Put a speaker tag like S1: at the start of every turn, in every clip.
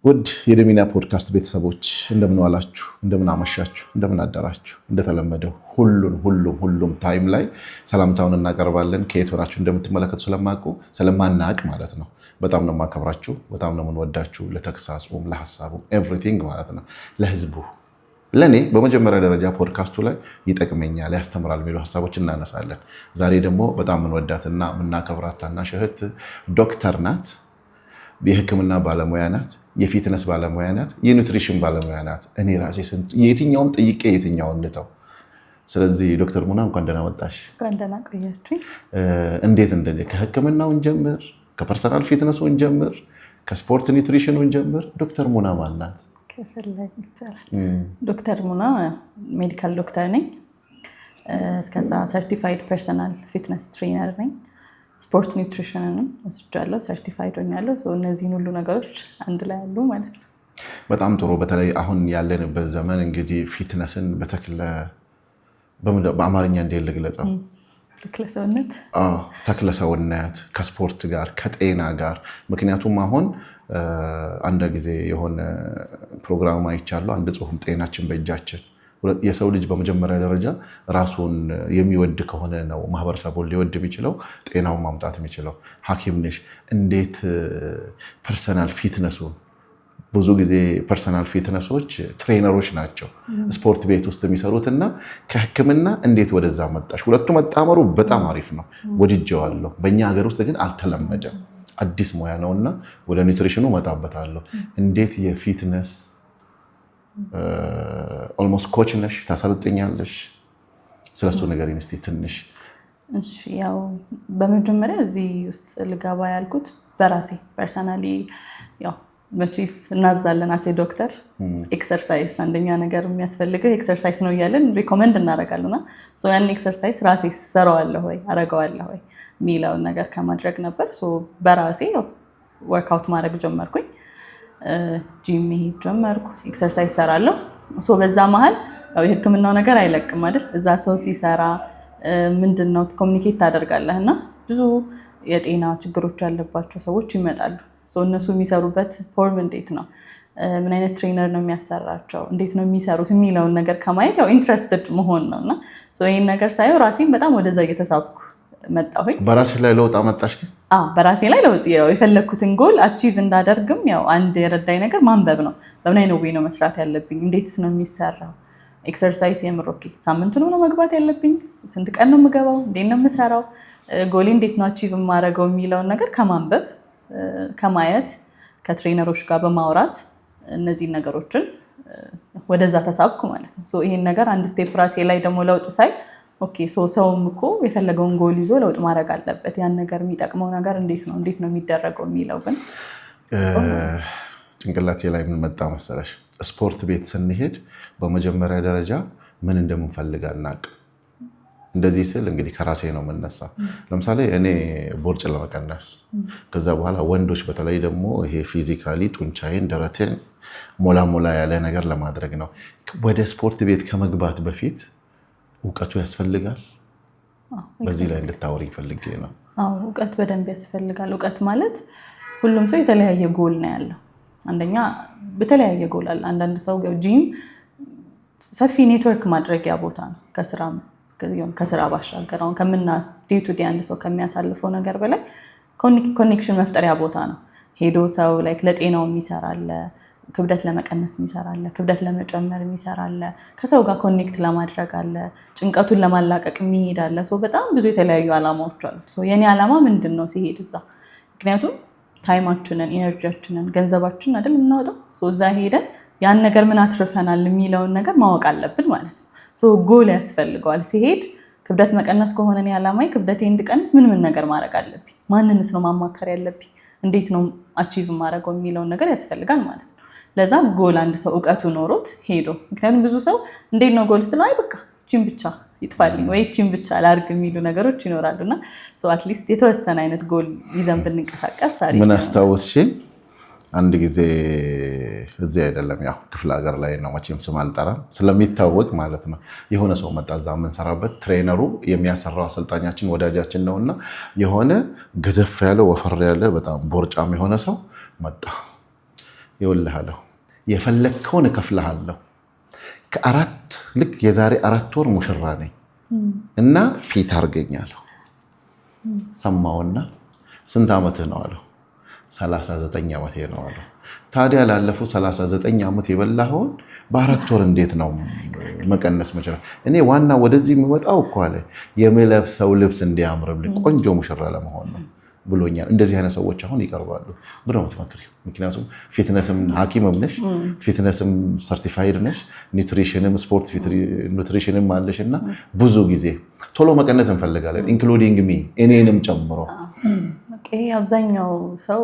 S1: ውድ የደሚና ፖድካስት ቤተሰቦች እንደምን ዋላችሁ፣ እንደምን አመሻችሁ፣ እንደምን አደራችሁ። እንደተለመደው ሁሉም ታይም ላይ ሰላምታውን እናቀርባለን። ከየት ሆናችሁ እንደምትመለከቱ ስለማናቅ ማለት ነው። በጣም ነው የማከብራችሁ፣ በጣም ነው የምንወዳችሁ። ለተግሳጹም ለሐሳቡም ኤቭሪቲንግ ማለት ነው። ለህዝቡ ለኔ በመጀመሪያ ደረጃ ፖድካስቱ ላይ ይጠቅመኛል፣ ያስተምራል የሚሉ ሐሳቦች እናነሳለን። ዛሬ ደግሞ በጣም የምንወዳትና የምናከብራት ታናሽ እህት ዶክተር ናት። የህክምና ባለሙያ ናት። የፊትነስ ባለሙያ ናት። የኑትሪሽን ባለሙያ ናት። እኔ ራሴ የትኛውን ጠይቄ የትኛውን ልተው። ስለዚህ ዶክተር ሙና እንኳን ደህና መጣሽ።
S2: እንኳን ደህና ቆያችሁ።
S1: እንዴት ከህክምናው እንጀምር፣ ከፐርሰናል ፊትነሱ እንጀምር፣ ከስፖርት ኒውትሪሽኑ እንጀምር። ዶክተር ሙና ማን ናት?
S2: ዶክተር ሙና ሜዲካል ዶክተር ነኝ። እስከዛ ሰርቲፋይድ ፐርሰናል ፊትነስ ትሬነር ነኝ። ስፖርት ኒውትሪሽንንም ወስጃለሁ፣ ሰርቲፋይድ ሆኛለሁ። እነዚህን ሁሉ ነገሮች አንድ ላይ ያሉ ማለት ነው።
S1: በጣም ጥሩ። በተለይ አሁን ያለንበት ዘመን እንግዲህ ፊትነስን በአማርኛ እንዴት ልግለጸው? ተክለሰውነት ከስፖርት ጋር ከጤና ጋር። ምክንያቱም አሁን አንድ ጊዜ የሆነ ፕሮግራም አይቻለሁ፣ አንድ ጽሁፍ ጤናችን በእጃችን። የሰው ልጅ በመጀመሪያ ደረጃ ራሱን የሚወድ ከሆነ ነው ማህበረሰቡን ሊወድ የሚችለው፣ ጤናውን ማምጣት የሚችለው። ሐኪም ነሽ፣ እንዴት ፐርሰናል ፊትነሱን? ብዙ ጊዜ ፐርሰናል ፊትነሶች ትሬነሮች ናቸው ስፖርት ቤት ውስጥ የሚሰሩትና ከህክምና እንዴት ወደዛ መጣሽ? ሁለቱ መጣመሩ በጣም አሪፍ ነው፣ ወድጄዋለሁ። በእኛ ሀገር ውስጥ ግን አልተለመደም፣ አዲስ ሙያ ነውና ወደ ኒውትሪሽኑ መጣበታለሁ። እንዴት የፊትነስ ኦልሞስት ኮች ነሽ፣ ታሰልጥኛለሽ። ስለሱ ንገሪኝ እስኪ ትንሽ።
S2: እሺ፣ ያው በመጀመሪያ እዚህ ውስጥ ልገባ ያልኩት በራሴ ፐርሰናሊ፣ ያው መቼስ እናዛለን አሴ ዶክተር ኤክሰርሳይዝ አንደኛ ነገር የሚያስፈልገው ኤክሰርሳይዝ ነው እያለን ሪኮመንድ እናደርጋለንና ያን ኤክሰርሳይዝ ራሴ ሰራዋለሁ ወይ አረጋዋለሁ ወይ የሚለውን ነገር ከማድረግ ነበር። በራሴ ወርክአውት ማድረግ ጀመርኩኝ። ጂም መሄድ ጀመርኩ፣ ኤክሰርሳይዝ ሰራለሁ። በዛ መሀል የህክምናው ነገር አይለቅም አይደል? እዛ ሰው ሲሰራ ምንድነው ኮሚኒኬት ታደርጋለህ እና ብዙ የጤና ችግሮች ያለባቸው ሰዎች ይመጣሉ። እነሱ የሚሰሩበት ፎርም እንዴት ነው፣ ምን አይነት ትሬነር ነው የሚያሰራቸው፣ እንዴት ነው የሚሰሩት የሚለውን ነገር ከማየት ኢንትረስትድ መሆን ነው እና ይህን ነገር ሳየው ራሴን በጣም ወደዛ እየተሳብኩ መጣሁኝ።
S1: በራሴ ላይ ለውጥ አመጣሽ?
S2: በራሴ ላይ ለውጥ፣ የፈለግኩትን ጎል አቺቭ እንዳደርግም አንድ የረዳኝ ነገር ማንበብ ነው። በምን አይነት ወይ ነው መስራት ያለብኝ፣ እንዴትስ ነው የሚሰራው፣ ኤክሰርሳይዝ የምሮኬ ሳምንቱን ነው መግባት ያለብኝ፣ ስንት ቀን ነው የምገባው፣ እንዴት ነው የምሰራው፣ ጎሌ እንዴት ነው አቺቭ የማደርገው የሚለውን ነገር ከማንበብ ከማየት ከትሬነሮች ጋር በማውራት እነዚህን ነገሮችን ወደዛ ተሳብኩ ማለት ነው። ይሄን ነገር አንድ ስቴፕ ራሴ ላይ ደግሞ ለውጥ ሳይ ኦኬ ሰውም እኮ የፈለገውን ጎል ይዞ ለውጥ ማድረግ አለበት። ያን ነገር የሚጠቅመው ነገር እንዴት ነው የሚደረገው የሚለው ግን
S1: ጭንቅላቴ ላይ ምን መጣ መሰለሽ? ስፖርት ቤት ስንሄድ በመጀመሪያ ደረጃ ምን እንደምንፈልግ አናውቅ። እንደዚህ ስል እንግዲህ ከራሴ ነው የምነሳ። ለምሳሌ እኔ ቦርጭ ለመቀነስ፣ ከዛ በኋላ ወንዶች በተለይ ደግሞ ይሄ ፊዚካሊ ጡንቻዬን ደረቴን ሞላ ያለ ነገር ለማድረግ ነው። ወደ ስፖርት ቤት ከመግባት በፊት እውቀቱ ያስፈልጋል። በዚህ ላይ እንድታወሪ ፈልጌ ነው።
S2: እውቀት በደንብ ያስፈልጋል። እውቀት ማለት ሁሉም ሰው የተለያየ ጎል ነው ያለው። አንደኛ በተለያየ ጎል አለ። አንዳንድ ሰው ጂም ሰፊ ኔትወርክ ማድረጊያ ቦታ ነው። ከስራ ባሻገር ዴይ ቱ ዴይ አንድ ሰው ከሚያሳልፈው ነገር በላይ ኮኔክሽን መፍጠሪያ ቦታ ነው። ሄዶ ሰው ለጤናው የሚሰራለ፣ ክብደት ለመቀነስ የሚሰራለ፣ ክብደት ለመጨመር የሚሰራለ፣ ከሰው ጋር ኮኔክት ለማድረግ አለ፣ ጭንቀቱን ለማላቀቅ የሚሄዳለ። በጣም ብዙ የተለያዩ ዓላማዎች አሉ። የኔ ዓላማ ምንድን ነው ሲሄድ እዛ? ምክንያቱም ታይማችንን፣ ኢነርጂያችንን፣ ገንዘባችንን አይደል የምናወጣው። እዛ ሄደን ያን ነገር ምን አትርፈናል የሚለውን ነገር ማወቅ አለብን ማለት ነው። ጎል ያስፈልገዋል። ሲሄድ ክብደት መቀነስ ከሆነ እኔ ዓላማዬ ክብደቴ እንድቀንስ ምን ነገር ማድረግ አለብኝ፣ ማንንስ ነው ማማከር ያለብኝ፣ እንዴት ነው አቺቭ ማድረገው የሚለውን ነገር ያስፈልጋል ማለት ነው። ለዛ ጎል አንድ ሰው እውቀቱ ኖሮት ሄዶ፣ ምክንያቱም ብዙ ሰው እንዴት ነው ጎል ስትል በቃ እቺን ብቻ ይጥፋልኝ ወይ እቺን ብቻ ላድርግ የሚሉ ነገሮች ይኖራሉና አትሊስት የተወሰነ አይነት ጎል ይዘን ብንንቀሳቀስ ታሪክ ነው።
S1: ምን አስታወስሽ? አንድ ጊዜ እዚህ አይደለም ያው ክፍለ ሀገር ላይ ነው፣ መቼም ስም አልጠራም ስለሚታወቅ ማለት ነው። የሆነ ሰው መጣ፣ እዛ የምንሰራበት ትሬነሩ የሚያሰራው አሰልጣኛችን ወዳጃችን ነውና የሆነ ገዘፍ ያለ ወፈር ያለ በጣም ቦርጫም የሆነ ሰው መጣ። ይወልሃለሁ የፈለግከውን እከፍልሃለሁ ልክ የዛሬ 4 ወር ሙሽራ ነኝ እና ፊት አርገኛለሁ። ሰማውና ስንት ዓመትህ ነው አለው። 39 ዓመቴ ነው አለው። ታዲያ ላለፉት 39 ዓመት የበላኸውን በ4 ወር እንዴት ነው መቀነስ መቻል? እኔ ዋና ወደዚህ የሚወጣው እኮ አለ የምለብሰው ልብስ እንዲያምርልኝ ቆንጆ ሙሽራ ለመሆን ነው ብሎኛል። እንደዚህ አይነት ሰዎች አሁን ይቀርባሉ ብሎ የምትመክሪው? ምክንያቱም ፊትነስም ሐኪምም ነሽ፣ ፊትነስም ሰርቲፋይድ ነሽ፣ ኒውትሪሽንም ስፖርት ኒውትሪሽንም አለሽ እና ብዙ ጊዜ ቶሎ መቀነስ እንፈልጋለን ኢንክሉዲንግ ሚ እኔንም ጨምሮ።
S2: አብዛኛው ሰው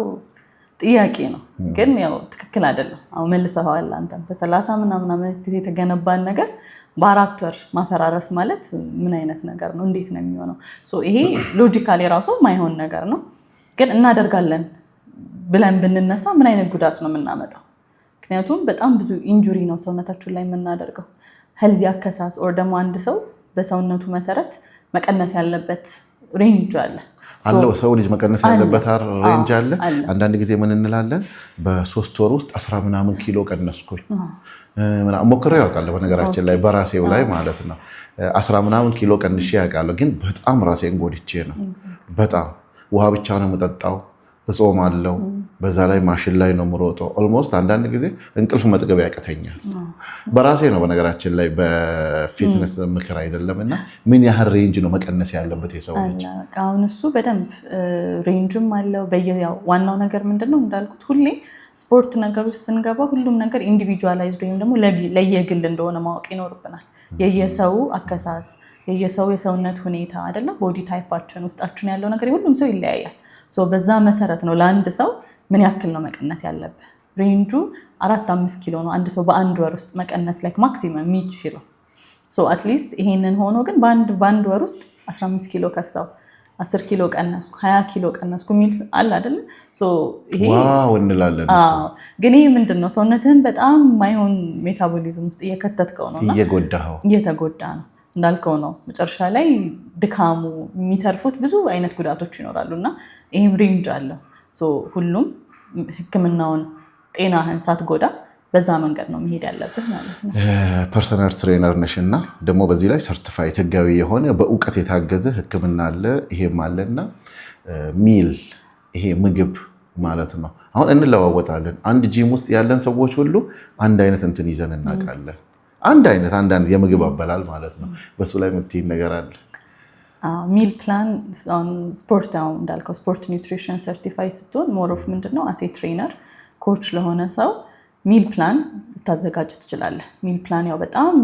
S2: ጥያቄ ነው፣ ግን ያው ትክክል አይደለም። አሁን መልሰዋል አንተም በ30 ምናምን ዓመት የተገነባን ነገር በ4 ወር ማፈራረስ ማለት ምን አይነት ነገር ነው? እንዴት ነው የሚሆነው? ይሄ ሎጂካሊ ራሱ ማይሆን ነገር ነው። ግን እናደርጋለን ብለን ብንነሳ ምን አይነት ጉዳት ነው የምናመጣው? ምክንያቱም በጣም ብዙ ኢንጁሪ ነው ሰውነታችን ላይ የምናደርገው። ሄልዚ አከሳስ ኦር ደግሞ አንድ ሰው በሰውነቱ መሰረት መቀነስ ያለበት ሬንጅ አለ
S1: አለው። ሰው ልጅ መቀነስ ያለበት ሬንጅ አለ። አንዳንድ ጊዜ ምን እንላለን? በ3 ወር ውስጥ 10 ምናምን ኪሎ ቀነስኩኝ ሞክሬው ያውቃለሁ። በነገራችን ላይ በራሴው ላይ ማለት ነው 10 ምናምን ኪሎ ቀንሼ ያውቃለሁ። ግን በጣም ራሴን ጎድቼ ነው። በጣም ውሃ ብቻ ነው የምጠጣው፣ እጾማለሁ፣ በዛ ላይ ማሽን ላይ ነው የምሮጠው። ኦልሞስት አንዳንድ ጊዜ እንቅልፍ መጥገብ ያቅተኛል። በራሴ ነው በነገራችን ላይ በፊትነስ ምክር አይደለም። እና ምን ያህል ሬንጅ ነው መቀነስ ያለበት የሰው ልጅ?
S2: አሁን እሱ በደንብ ሬንጅም አለው። ዋናው ነገር ምንድነው እንዳልኩት ሁሌ ስፖርት ነገር ውስጥ ስንገባ ሁሉም ነገር ኢንዲቪጁዋላይዝድ ወይም ደግሞ ለየግል እንደሆነ ማወቅ ይኖርብናል። የየሰው አከሳስ፣ የየሰው የሰውነት ሁኔታ አይደለም ቦዲ ታይፓችን ውስጣችን ያለው ነገር ሁሉም ሰው ይለያያል። በዛ መሰረት ነው ለአንድ ሰው ምን ያክል ነው መቀነስ ያለበት። ሬንጁ 4-5 ኪሎ ነው አንድ ሰው በአንድ ወር ውስጥ መቀነስ ላይ ማክሲመም የሚችለው። አትሊስት ይሄንን ሆኖ ግን በአንድ ወር ውስጥ 15 ኪሎ ከሳው 10 ኪሎ ቀነስኩ 20 ኪሎ ቀነስኩ የሚል አለ አይደለ?
S1: ዋው እንላለን።
S2: ግን ይሄ ምንድነው ሰውነትህን በጣም ማይሆን ሜታቦሊዝም ውስጥ እየከተትከው ነው፣ እየተጎዳ ነው እንዳልከው ነው። መጨረሻ ላይ ድካሙ የሚተርፉት ብዙ አይነት ጉዳቶች ይኖራሉ እና ይህም ሬንጅ አለው። ሁሉም ሕክምናውን ጤናህን ሳትጎዳ በዛ መንገድ ነው መሄድ ያለብህ ማለት ነው።
S1: ፐርሰናል ትሬነር ነሽ እና ደግሞ በዚህ ላይ ሰርቲፋይድ ህጋዊ የሆነ በእውቀት የታገዘ ሕክምና አለ ይሄም አለ እና ሚል ይሄ ምግብ ማለት ነው። አሁን እንለዋወጣለን። አንድ ጂም ውስጥ ያለን ሰዎች ሁሉ አንድ አይነት እንትን ይዘን እናውቃለን። አንድ አይነት የምግብ አበላል ማለት ነው። በሱ ላይ የምትይኝ ነገር አለ?
S2: ሚል ፕላን ስፖርት እንዳልከው ስፖርት ኒውትሪሽን ሰርቲፋይ ስትሆን ሞር ኦፍ ምንድነው አሴ ትሬነር ኮች ለሆነ ሰው ሚል ፕላን ልታዘጋጅ ትችላለህ። ሚል ፕላን ያው በጣም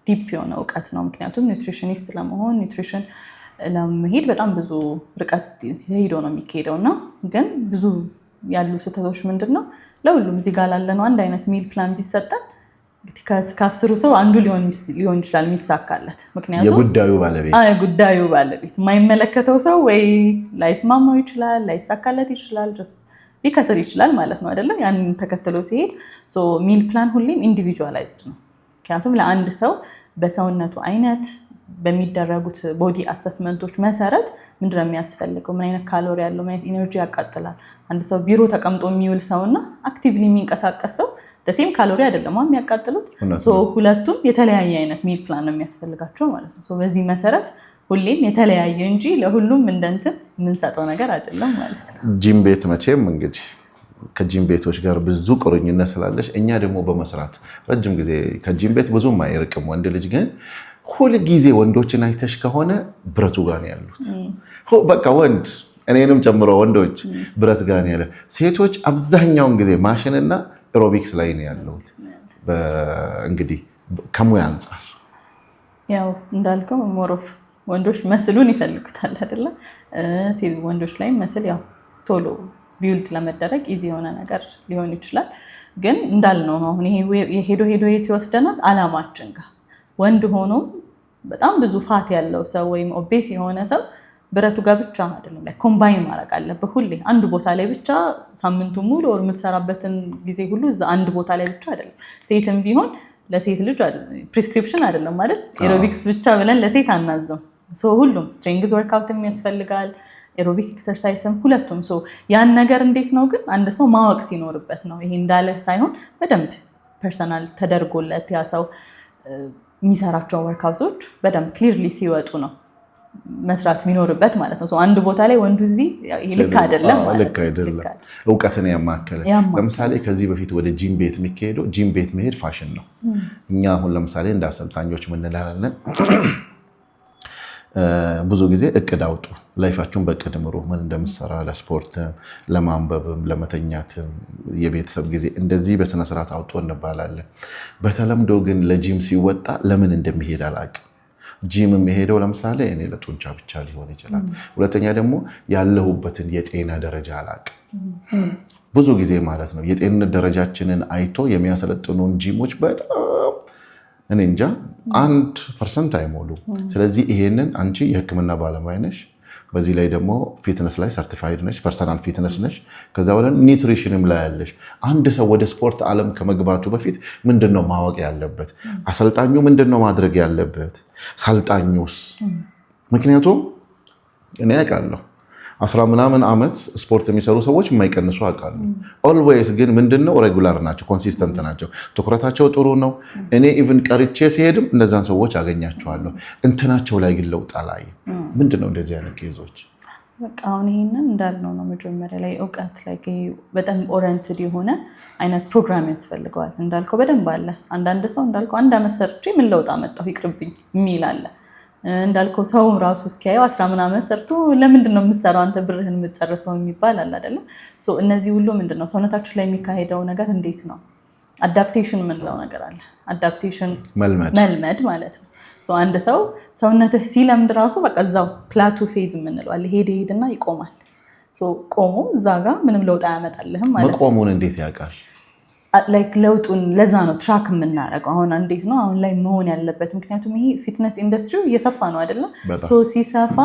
S2: ዲፕ የሆነ እውቀት ነው። ምክንያቱም ኒውትሪሽኒስት ለመሆን ኒውትሪሽን ለመሄድ በጣም ብዙ ርቀት ሄዶ ነው የሚካሄደው እና ግን ብዙ ያሉ ስህተቶች ምንድነው ለሁሉም እዚህ ጋር ላለነው አንድ አይነት ሚል ፕላን ቢሰጠን ከ10 ሰው አንዱ ሊሆን ይችላል የሚሳካለት። ምክንያቱም የጉዳዩ ባለቤት የማይመለከተው ሰው ወይ ላይስማማው ይችላል፣ ላይሳካለት ይችላል፣ ሊከስር ይችላል ማለት ነው አይደለ? ያንን ተከትሎ ሲሄድ ሚል ፕላን ሁሌም ኢንዲቪጁዋላይዝድ ነው። ምክንያቱም ለአንድ ሰው በሰውነቱ አይነት በሚደረጉት ቦዲ አሰስመንቶች መሰረት ምንድን ነው የሚያስፈልገው፣ ምን አይነት ካሎሪ ያለው፣ ምን አይነት ኢነርጂ ያቃጥላል። አንድ ሰው ቢሮ ተቀምጦ የሚውል ሰውና አክቲቭሊ የሚንቀሳቀስ ሰው ደሴም ካሎሪ አይደለም የሚያቃጥሉት። ሁለቱም የተለያየ አይነት ሚል ፕላን ነው የሚያስፈልጋቸው ማለት ነው። በዚህ መሰረት ሁሌም የተለያየ እንጂ ለሁሉም እንደንትን የምንሰጠው ነገር አይደለም ማለት ነው።
S1: ጂም ቤት መቼም እንግዲህ ከጂም ቤቶች ጋር ብዙ ቁርኝነት ስላለሽ እኛ ደግሞ በመስራት ረጅም ጊዜ ከጂም ቤት ብዙም አይርቅም ወንድ ልጅ ግን ሁል ጊዜ ወንዶችን አይተሽ ከሆነ ብረቱ ጋር ነው ያሉት። በቃ ወንድ እኔንም ጨምሮ ወንዶች ብረት ጋር ነው ያለ። ሴቶች አብዛኛውን ጊዜ ማሽንና ኤሮቢክስ ላይ ነው ያለሁት። እንግዲህ ከሙያ አንጻር
S2: ያው እንዳልከው ሞሮፍ ወንዶች መስሉን ይፈልጉታል አይደለ? ወንዶች ላይ መስል ያው ቶሎ ቢውልድ ለመደረግ ኢዚ የሆነ ነገር ሊሆን ይችላል። ግን እንዳልነው ነው አሁን ይሄ ሄዶ የት ይወስደናል? አላማችን ጋር ወንድ ሆኖ በጣም ብዙ ፋት ያለው ሰው ወይም ኦቤስ የሆነ ሰው ብረቱ ጋር ብቻ አይደለም ላይ ኮምባይን ማድረግ አለበት። ሁሌ አንድ ቦታ ላይ ብቻ ሳምንቱ ሙሉ ወር የምትሰራበትን ጊዜ ሁሉ እዛ አንድ ቦታ ላይ ብቻ አይደለም። ሴትም ቢሆን ለሴት ልጅ ፕሪስክሪፕሽን አይደለም አይደል? ኤሮቢክስ ብቻ ብለን ለሴት አናዘም። ሁሉም ስትሪንግዝ ወርክአውትም ያስፈልጋል፣ ኤሮቢክ ኤክሰርሳይስም ሁለቱም። ያን ነገር እንዴት ነው ግን አንድ ሰው ማወቅ ሲኖርበት ነው። ይሄ እንዳለ ሳይሆን በደንብ ፐርሰናል ተደርጎለት ያ ሰው የሚሰራቸው ወርክአውቶች በደንብ ክሊርሊ ሲወጡ ነው መስራት የሚኖርበት ማለት ነው። አንድ ቦታ ላይ ወንዱ እዚህ ልክ አይደለም ማለት ነው።
S1: እውቀትን ያማከለ ለምሳሌ ከዚህ በፊት ወደ ጂም ቤት የሚካሄደው ጂም ቤት መሄድ ፋሽን ነው። እኛ አሁን ለምሳሌ እንደ አሰልጣኞች ምንላለን ብዙ ጊዜ እቅድ አውጡ፣ ላይፋችሁን በእቅድ ምሩ። ምን እንደምትሰራ ለስፖርትም፣ ለማንበብም፣ ለመተኛትም የቤተሰብ ጊዜ እንደዚህ በስነስርዓት አውጡ እንባላለን። በተለምዶ ግን ለጂም ሲወጣ ለምን እንደሚሄድ አላውቅም። ጂም የሚሄደው ለምሳሌ እኔ ለጡንቻ ብቻ ሊሆን ይችላል። ሁለተኛ ደግሞ ያለሁበትን የጤና ደረጃ አላውቅም። ብዙ ጊዜ ማለት ነው የጤንነት ደረጃችንን አይቶ የሚያሰለጥኑን ጂሞች በጣም እኔ እንጃ 1% አይሞሉ። ስለዚህ ይሄንን አንቺ የህክምና ባለሙያ ነሽ፣ በዚህ ላይ ደግሞ ፊትነስ ላይ ሰርቲፋይድ ነሽ፣ ፐርሰናል ፊትነስ ነሽ፣ ከዛ በኋላ ኒውትሪሽንም ላይ ያለሽ። አንድ ሰው ወደ ስፖርት ዓለም ከመግባቱ በፊት ምንድነው ማወቅ ያለበት? አሰልጣኙ ምንድነው ማድረግ ያለበት? ሰልጣኙስ? ምክንያቱም እኔ ያውቃለሁ 10 ምናምን ዓመት ስፖርት የሚሰሩ ሰዎች የማይቀንሱ አውቃለሁ። ኦልዌይስ ግን ምንድነው ሬጉላር ናቸው፣ ኮንሲስተንት ናቸው፣ ትኩረታቸው ጥሩ ነው። እኔ ኢቭን ቀርቼ ሲሄድም እነዛን ሰዎች አገኛቸዋለሁ። እንትናቸው ላይ ግን ለውጥ አላየም። ምንድነው እንደዚህ አይነት ኬዞች?
S2: በቃ አሁን ይሄንን እንዳልነው ነው መጀመሪያ ላይ እውቀት ላይ በጣም ኦሪየንትድ የሆነ አይነት ፕሮግራም ያስፈልገዋል። እንዳልከው በደንብ አለ። አንዳንድ ሰው እንዳልከው 1 ዓመት ሰርቼ ምን ለውጥ አመጣሁ ይቅርብኝ የሚል አለ። እንዳልከው ሰው ራሱ እስኪያየው 10 ምናምን ሰርቶ ለምንድን ነው የምትሰራው አንተ ብርህን የምትጨርሰው የሚባል አለ አይደለ? እነዚህ ሁሉ ምንድን ነው ሰውነታችን ላይ የሚካሄደው ነገር እንዴት ነው? አዳፕቴሽን የምንለው ነገር አለ። አዳፕቴሽን መልመድ ማለት ነው። አንድ ሰው ሰውነትህ ሲለምድ ራሱ በቃ እዛው ፕላቱ ፌዝ የምንለው አለ። ሄድና ይቆማል። ቆሞ እዛ ጋር ምንም ለውጥ አያመጣልህም ማለት ነው።
S1: መቆሙን እንዴት ያውቃል?
S2: ለውጡን ለዛ ነው ትራክ የምናደርገው። አሁን እንዴት ነው አሁን ላይ መሆን ያለበት? ምክንያቱም ይሄ ፊትነስ ኢንዱስትሪው እየሰፋ ነው አይደለም? ሲሰፋ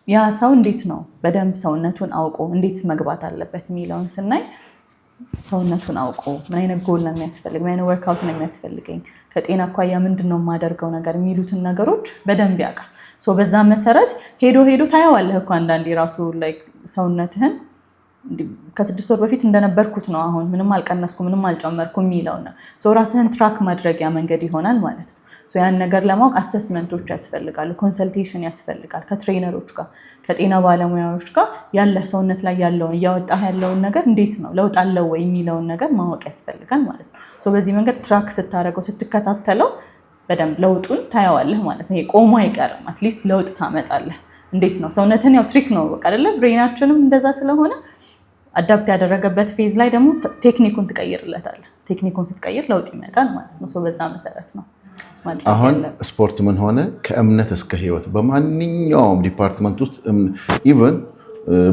S2: ያ ሰው እንዴት ነው በደንብ ሰውነቱን አውቆ እንዴት መግባት አለበት የሚለውን ስናይ ሰውነቱን አውቆ ምን አይነት ጎል ነው የሚያስፈልግ፣ ምን አይነት ወርክአውት ነው የሚያስፈልገኝ፣ ከጤና አኳያ ምንድን ነው የማደርገው ነገር የሚሉትን ነገሮች በደንብ ያውቃል። በዛ መሰረት ሄዶ ታየዋለህ እኮ አንዳንዴ ራሱ ሰውነትህን ከ6 ወር በፊት እንደነበርኩት ነው አሁን ምንም አልቀነስኩ ምንም አልጨመርኩ የሚለው ነው። ራስህን ትራክ ማድረጊያ መንገድ ይሆናል ማለት ነው። ያን ነገር ለማወቅ አሰስመንቶች ያስፈልጋሉ፣ ኮንሰልቴሽን ያስፈልጋል ከትሬነሮች ጋር ከጤና ባለሙያዎች ጋር ያለ ሰውነት ላይ ያለውን እያወጣህ ያለውን ነገር እንዴት ነው ለውጥ አለው ወይ የሚለውን ነገር ማወቅ ያስፈልጋል ማለት ነው። በዚህ መንገድ ትራክ ስታደርገው ስትከታተለው በደንብ ለውጡን ታየዋለህ ማለት ነው። ይሄ ቆሞ አይቀርም፣ አትሊስት ለውጥ ታመጣለህ። እንዴት ነው ሰውነትን ያው ትሪክ ነው በቃ አይደለ? ብሬናችንም እንደዛ ስለሆነ አዳፕት ያደረገበት ፌዝ ላይ ደግሞ ቴክኒኩን ትቀይርለታለህ። ቴክኒኩን ስትቀይር ለውጥ ይመጣል ማለት ነው። በዛ መሰረት ነው
S1: አሁን ስፖርት ምን ሆነ ከእምነት እስከ ህይወት በማንኛውም ዲፓርትመንት ውስጥ ኢቨን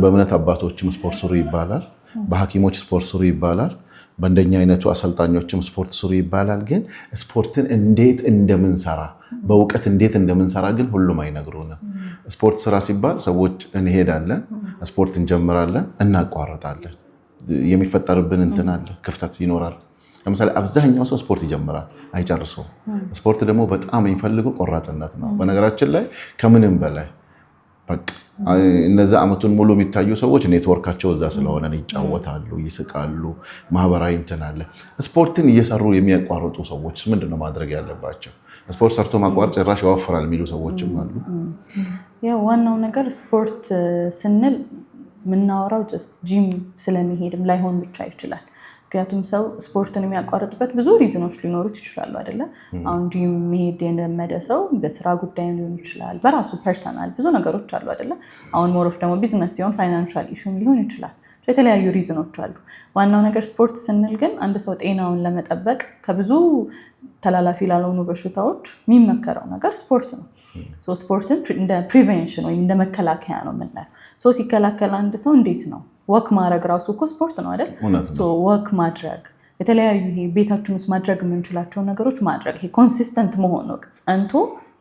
S1: በእምነት አባቶችም ስፖርት ስሩ ይባላል፣ በሐኪሞች ስፖርት ስሩ ይባላል፣ በእንደኛ አይነቱ አሰልጣኞችም ስፖርት ስሩ ይባላል። ግን ስፖርትን እንዴት እንደምንሰራ በእውቀት እንዴት እንደምንሰራ ግን ሁሉም አይነግሩንም። ስፖርት ስራ ሲባል ሰዎች እንሄዳለን፣ ስፖርት እንጀምራለን፣ እናቋርጣለን። የሚፈጠርብን እንትን አለ፣ ክፍተት ይኖራል። ለምሳሌ አብዛኛው ሰው ስፖርት ይጀምራል አይጨርሰውም። ስፖርት ደግሞ በጣም የሚፈልገው ቆራጥነት ነው። በነገራችን ላይ ከምንም በላይ በቃ እነዛ አመቱን ሙሉ የሚታዩ ሰዎች ኔትወርካቸው እዛ ስለሆነ ይጫወታሉ፣ ይስቃሉ፣ ማህበራዊ እንትን አለ። ስፖርትን እየሰሩ የሚያቋርጡ ሰዎች ምንድነው ማድረግ ያለባቸው? ስፖርት ሰርቶ ማቋረጥ ጭራሽ ያወፍራል የሚሉ ሰዎችም አሉ።
S2: ዋናው ነገር ስፖርት ስንል የምናወራው ጂም ስለሚሄድም ላይሆን ብቻ ይችላል። ምክንያቱም ሰው ስፖርትን የሚያቋርጥበት ብዙ ሪዝኖች ሊኖሩት ይችላሉ አይደለ? አሁን ጂም መሄድ የለመደ ሰው በስራ ጉዳይ ሊሆን ይችላል፣ በራሱ ፐርሰናል ብዙ ነገሮች አሉ አይደለ? አሁን ሞሮፍ ደግሞ ቢዝነስ ሲሆን ፋይናንሻል ኢሹም ሊሆን ይችላል። የተለያዩ ሪዝኖች አሉ። ዋናው ነገር ስፖርት ስንል ግን አንድ ሰው ጤናውን ለመጠበቅ ከብዙ ተላላፊ ላልሆኑ በሽታዎች የሚመከረው ነገር ስፖርት ነው። ስፖርትን እንደ ፕሪቬንሽን ወይም እንደ መከላከያ ነው የምናየው። ሲከላከል አንድ ሰው እንዴት ነው ወክ ማድረግ ራሱ እኮ ስፖርት ነው አይደል? ወክ ማድረግ የተለያዩ ቤታችን ውስጥ ማድረግ የምንችላቸው ነገሮች ማድረግ ኮንሲስተንት መሆን ነው፣ ጸንቶ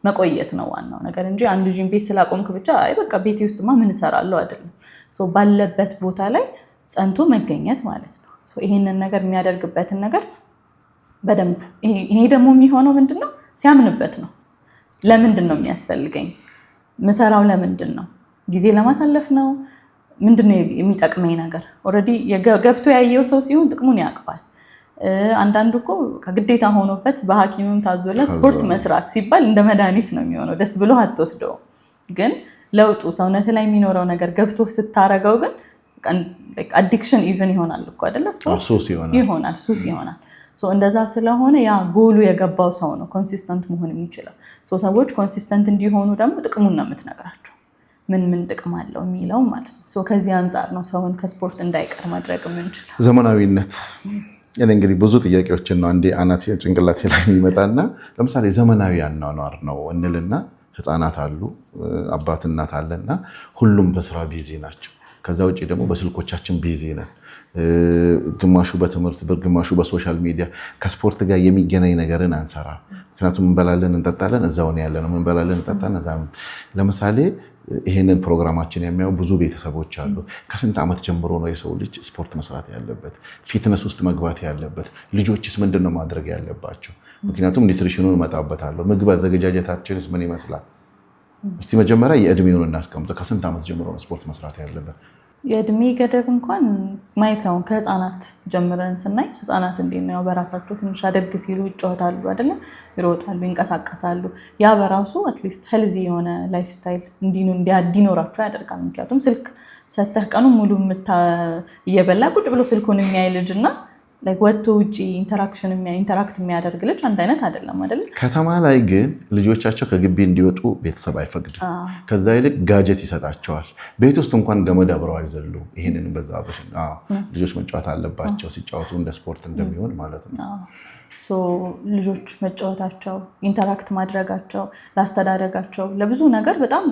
S2: መቆየት ነው ዋናው ነገር እንጂ አንድ ጂም ቤት ስላቆምክ ብቻ አይ በቃ ቤቴ ውስጥማ ምን እሰራለሁ አይደለም። ባለበት ቦታ ላይ ጸንቶ መገኘት ማለት ነው። ይሄንን ነገር የሚያደርግበትን ነገር በደንብ ይሄ ደግሞ የሚሆነው ምንድን ነው? ሲያምንበት ነው። ለምንድን ነው የሚያስፈልገኝ? ምሰራው ለምንድን ነው? ጊዜ ለማሳለፍ ነው? ምንድነው የሚጠቅመኝ ነገር? ኦልሬዲ ገብቶ ያየው ሰው ሲሆን ጥቅሙን ያውቀዋል። አንዳንዱ እኮ ከግዴታ ሆኖበት በሐኪምም ታዞለት ስፖርት መስራት ሲባል እንደ መድኃኒት ነው የሚሆነው። ደስ ብሎ አትወስደው። ግን ለውጡ ሰውነት ላይ የሚኖረው ነገር ገብቶ ስታረገው ግን አዲክሽን ኢቨን ይሆናል እኮ አይደለ? ስፖርት ይሆናል፣ ሱስ ይሆናል። እንደዛ ስለሆነ ያ ጎሉ የገባው ሰው ነው ኮንሲስተንት መሆን የሚችለው። ሰዎች ኮንሲስተንት እንዲሆኑ ደግሞ ጥቅሙን ነው የምትነግራቸው፣ ምን ጥቅም አለው የሚለው ማለት ነው። ከዚህ አንጻር ነው ሰውን ከስፖርት እንዳይቀር ማድረግ የምንችለው።
S1: ዘመናዊነት እኔ እንግዲህ ብዙ ጥያቄዎችን ነው አንዴ አናት ጭንቅላቴ ላይ የሚመጣና ለምሳሌ ዘመናዊ አኗኗር ነው እንልና ህፃናት አሉ፣ አባት እናት አለና ሁሉም በስራ ቢዚ ናቸው። ከዛ ውጭ ደግሞ በስልኮቻችን ቢዚ ነን። ግማሹ በትምህርት ግማሹ በሶሻል ሚዲያ። ከስፖርት ጋር የሚገናኝ ነገርን አንሰራ። ምክንያቱም እንበላለን እንጠጣለን፣ እዛው ነው ያለነው። እንበላለን እንጠጣለን እዛ። ለምሳሌ ይሄንን ፕሮግራማችን የሚያዩ ብዙ ቤተሰቦች አሉ። ከስንት ዓመት ጀምሮ ነው የሰው ልጅ ስፖርት መስራት ያለበት? ፊትነስ ውስጥ መግባት ያለበት? ልጆችስ ምንድን ነው ማድረግ ያለባቸው? ምክንያቱም ኒትሪሽኑን እመጣበታለሁ። ምግብ አዘገጃጀታችንስ ምን ይመስላል? እስቲ መጀመሪያ የእድሜውን እናስቀምጠው። ከስንት ዓመት ጀምሮ ነው ስፖርት መስራት ያለበት?
S2: የእድሜ ገደብ እንኳን ማየት ነው። ከህፃናት ጀምረን ስናይ ህፃናት እንዴት ነው በራሳቸው ትንሽ አደግ ሲሉ ይጫወታሉ አይደለ? ይሮጣሉ፣ ይንቀሳቀሳሉ። ያ በራሱ አትሊስት ሄልዚ የሆነ ላይፍ ስታይል እንዲኖራቸው ያደርጋል። ምክንያቱም ስልክ ሰተህ ቀኑ ሙሉ እየበላ ቁጭ ብሎ ስልኩን የሚያይ ልጅ እና ወጥቶ ውጭ ኢንተራክት የሚያደርግ ልጅ አንድ አይነት አይደለም አይደለ?
S1: ከተማ ላይ ግን ልጆቻቸው ከግቢ እንዲወጡ ቤተሰብ አይፈቅድም። ከዛ ይልቅ ጋጀት ይሰጣቸዋል። ቤት ውስጥ እንኳን ገመድ አብረው አይዘሉ። ይህንን በዛ ልጆች መጫወት አለባቸው፣ ሲጫወቱ እንደ ስፖርት እንደሚሆን ማለት ነው።
S2: ልጆች መጫወታቸው፣ ኢንተራክት ማድረጋቸው ለአስተዳደጋቸው ለብዙ ነገር በጣም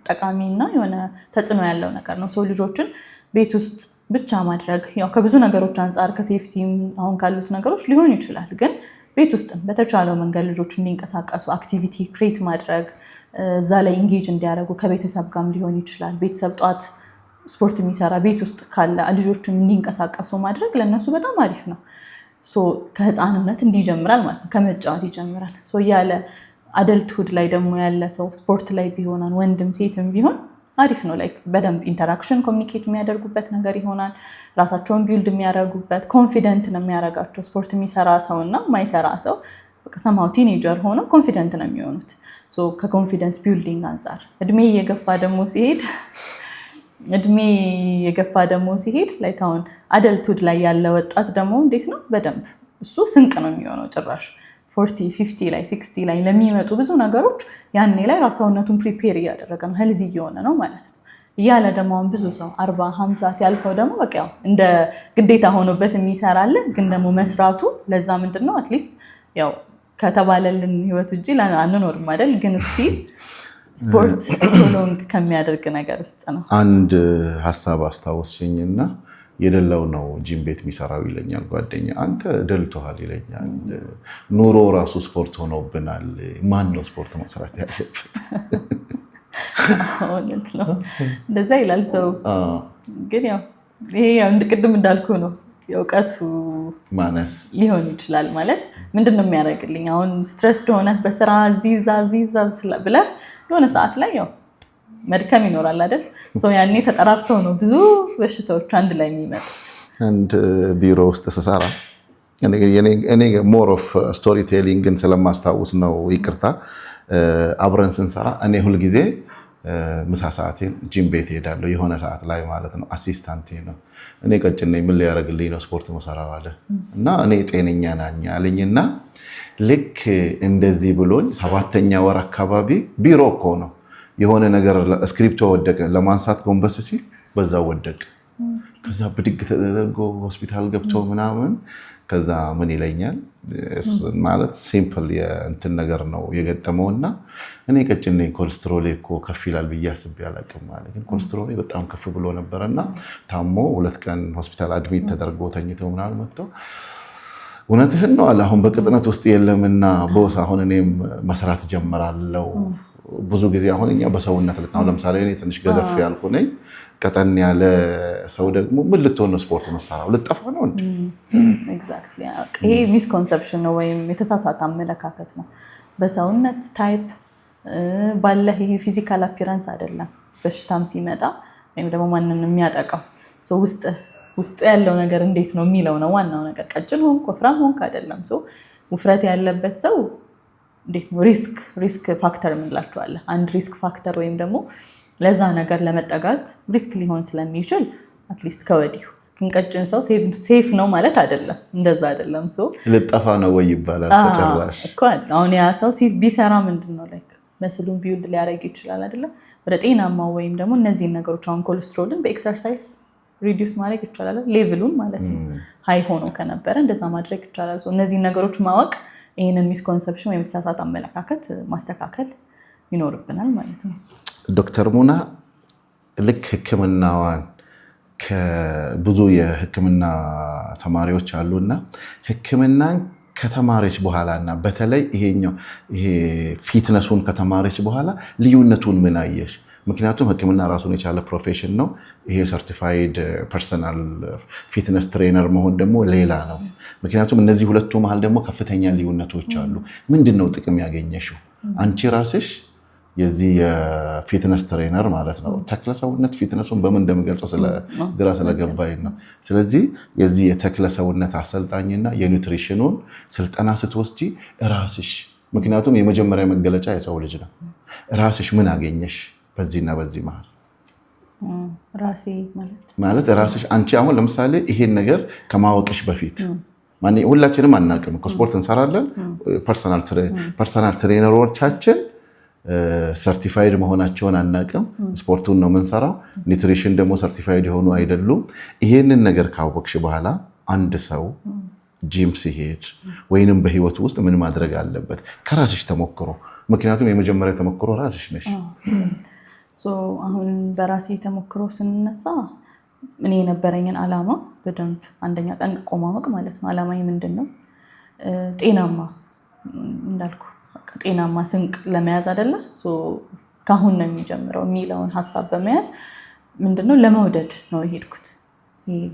S2: ጠቃሚና የሆነ ተጽዕኖ ያለው ነገር ነው። ልጆችን ቤት ውስጥ ብቻ ማድረግ ያው ከብዙ ነገሮች አንጻር ከሴፍቲም አሁን ካሉት ነገሮች ሊሆን ይችላል። ግን ቤት ውስጥ በተቻለው መንገድ ልጆች እንዲንቀሳቀሱ አክቲቪቲ ክሬት ማድረግ፣ እዛ ላይ ኢንጌጅ እንዲያደርጉ ከቤተሰብ ጋርም ሊሆን ይችላል። ቤተሰብ ጧት ስፖርት የሚሰራ ቤት ውስጥ ካለ ልጆችን እንዲንቀሳቀሱ ማድረግ ለእነሱ በጣም አሪፍ ነው። ከህፃንነት እንዲጀምራል ማለት ነው፣ ከመጫወት ይጀምራል። ያለ አደልትሁድ ላይ ደግሞ ያለ ሰው ስፖርት ላይ ቢሆን ወንድም ሴትም ቢሆን አሪፍ ነው። በደንብ ኢንተራክሽን ኮሚኒኬት የሚያደርጉበት ነገር ይሆናል። ራሳቸውን ቢልድ የሚያደርጉበት ኮንፊደንት ነው የሚያደርጋቸው። ስፖርት የሚሰራ ሰው እና የማይሰራ ሰው ሰማው ቲኔጀር ሆነው ኮንፊደንት ነው የሚሆኑት። ከኮንፊደንስ ቢልዲንግ አንጻር እድሜ የገፋ ደግሞ ሲሄድ ላይክ አሁን አደልትሁድ ላይ ያለ ወጣት ደግሞ እንዴት ነው በደንብ እሱ ስንቅ ነው የሚሆነው። ጭራሽ 40 50 ላይ 60 ላይ ለሚመጡ ብዙ ነገሮች ያኔ ላይ ራሳውነቱን ፕሪፔር እያደረገ ነው፣ ሄልዚ እየሆነ ነው ማለት ነው። እያለ ደግሞ አሁን ብዙ ሰው 40 50 ሲያልፈው ደግሞ በቃ እንደ ግዴታ ሆኖበት የሚሰራለ። ግን ደግሞ መስራቱ ለዛ ምንድነው አትሊስት ያው ከተባለልን ህይወት ውጪ አንኖርም አይደል? ግን እስቲ ስፖርት ፕሮሎንግ ከሚያደርግ ነገር ውስጥ ነው።
S1: አንድ ሀሳብ አስታወስሽኝና የደላው ነው ጂም ቤት የሚሰራው ይለኛል ጓደኛ። አንተ ደልቶሃል ይለኛል። ኑሮ ራሱ ስፖርት ሆኖብናል። ማን ነው ስፖርት መስራት ያለበት?
S2: እውነት ነው፣ እንደዛ ይላል ሰው። ግን ያው ይሄ ቅድም እንዳልኩ ነው የእውቀቱ
S1: ማነስ
S2: ሊሆን ይችላል። ማለት ምንድን ነው የሚያደርግልኝ አሁን ስትረስድ ሆነህ በስራ ዚዛ ብለህ የሆነ ሰዓት ላይ ያው መድከም ይኖራል አይደል? ያኔ ተጠራርተው ነው ብዙ በሽታዎች አንድ ላይ የሚመጡት።
S1: አንድ ቢሮ ውስጥ ስሰራ እኔ ሞር ኦፍ ስቶሪ ቴሊንግን ስለማስታውስ ነው ይቅርታ። አብረን ስንሰራ እኔ ሁልጊዜ ምሳ ሰዓቴን ጂም ቤት ሄዳለሁ፣ የሆነ ሰዓት ላይ ማለት ነው። አሲስታንቴ ነው። እኔ ቀጭን ነኝ፣ ምን ሊያደርግልኝ ነው ስፖርት መሰራው አለ እና እኔ ጤነኛ ነኝ አለኝና ልክ እንደዚህ ብሎኝ 7ኛ ወር አካባቢ ቢሮ እኮ ነው የሆነ ነገር ስክሪፕቶ ወደቀ። ለማንሳት ጎንበስ ሲል በዛው ወደቀ። ከዛ ብድግ ተደርጎ ሆስፒታል ገብቶ ምናምን። ከዛ ምን ይለኛል ማለት ሲምፕል የእንትን ነገር ነው የገጠመውና እኔ ቀጭን ነኝ፣ ኮሌስትሮሌ እኮ ከፍ ይላል ብዬ አስቤ አላውቅም ማለት ግን ኮሌስትሮሌ በጣም ከፍ ብሎ ነበርና ታሞ 2 ቀን ሆስፒታል አድሚት ተደርጎ ተኝተው ምናምን መጥተው እውነትህን ነው አለ። አሁን በቅጥነት ውስጥ የለምና ቦስ አሁን እኔም መስራት ጀምራለሁ። ብዙ ጊዜ አሁን እኛ በሰውነት ልክ አሁን ለምሳሌ እኔ ትንሽ ገዘፍ ያልኩ ነኝ፣ ቀጠን ያለ ሰው ደግሞ ምን ልትሆን ነው ስፖርት መሰራው? ልጠፋ ነው እንዴ?
S2: ኤግዛክትሊ። ይሄ ሚስኮንሰፕሽን ነው ወይም የተሳሳተ አመለካከት ነው። በሰውነት ታይፕ ባለ ይሄ ፊዚካል አፒራንስ አይደለም በሽታም ሲመጣ ወይም ደግሞ ማንን የሚያጠቃው ውስጡ ያለው ነገር እንዴት ነው የሚለው ነው ዋናው ነገር። ቀጭን ሆንክ ወፍራም ሆንክ አይደለም። ውፍረት ያለበት ሰው እንዴት ነው ሪስክ ፋክተር የምንላቸዋለን። አንድ ሪስክ ፋክተር ወይም ደግሞ ለዛ ነገር ለመጠጋት ሪስክ ሊሆን ስለሚችል አትሊስት ከወዲሁ። ግን ቀጭን ሰው ሴፍ ነው ማለት አይደለም፣ እንደዛ አይደለም።
S1: ልጠፋ ነው ወይ ይባላል ጭራሽ
S2: እኮ። አሁን ያ ሰው ቢሰራ ምንድን ነው ላይክ መስሉን ቢውልድ ሊያደርግ ይችላል አይደለም፣ ወደ ጤናማው ወይም ደግሞ እነዚህን ነገሮች አሁን ኮሌስትሮልን በኤክሰርሳይዝ ሪዲዩስ ማድረግ ይቻላል፣ ሌቭሉን ማለት ነው። ሃይ ሆኖ ከነበረ እንደዛ ማድረግ ይቻላል። እነዚህን ነገሮች ማወቅ፣ ይህንን ሚስኮንሰፕሽን ወይም የተሳሳተ አመለካከት ማስተካከል ይኖርብናል ማለት ነው።
S1: ዶክተር ሙና ልክ ህክምናዋን ከብዙ የህክምና ተማሪዎች አሉና ህክምናን ከተማረች በኋላ እና በተለይ ይሄ ፊትነሱን ከተማረች በኋላ ልዩነቱን ምን አየሽ? ምክንያቱም ህክምና ራሱን የቻለ ፕሮፌሽን ነው። ይሄ ሰርቲፋይድ ፐርሰናል ፊትነስ ትሬነር መሆን ደግሞ ሌላ ነው። ምክንያቱም እነዚህ ሁለቱ መሀል ደግሞ ከፍተኛ ልዩነቶች አሉ። ምንድን ነው ጥቅም ያገኘሽው አንቺ ራስሽ የዚህ የፊትነስ ትሬነር ማለት ነው? ተክለሰውነት ፊትነሱን በምን እንደምገልጸው ግራ ስለገባኝ ነው። ስለዚህ የዚህ የተክለሰውነት አሰልጣኝና የኒውትሪሽኑን ስልጠና ስትወስጂ ራስሽ፣ ምክንያቱም የመጀመሪያ መገለጫ የሰው ልጅ ነው። ራስሽ ምን አገኘሽ በዚህና በዚህ መሀል?
S2: ራሴ
S1: ማለት ራስሽ አንቺ አሁን ለምሳሌ ይሄን ነገር ከማወቅሽ በፊት ሁላችንም አናውቅም። ስፖርት እንሰራለን። ፐርሰናል ትሬነሮቻችን ሰርቲፋይድ መሆናቸውን አናውቅም። ስፖርቱን ነው የምንሰራው። ኒውትሪሽን ደግሞ ሰርቲፋይድ የሆኑ አይደሉም። ይሄንን ነገር ካወቅሽ በኋላ አንድ ሰው ጂም ሲሄድ ወይንም በህይወቱ ውስጥ ምን ማድረግ አለበት? ከራስሽ ተሞክሮ፣ ምክንያቱም የመጀመሪያ ተሞክሮ ራስሽ ነሽ።
S2: አሁን በራሴ ተሞክሮ ስንነሳ እኔ የነበረኝን ዓላማ በደንብ አንደኛ ጠንቅቆ ማወቅ ማለት ነው። ዓላማዬ ምንድን ነው? ጤናማ እንዳልኩ ጤናማ ስንቅ ለመያዝ አይደለ? ካሁን ነው የሚጀምረው የሚለውን ሀሳብ በመያዝ ምንድነው ለመውደድ ነው የሄድኩት።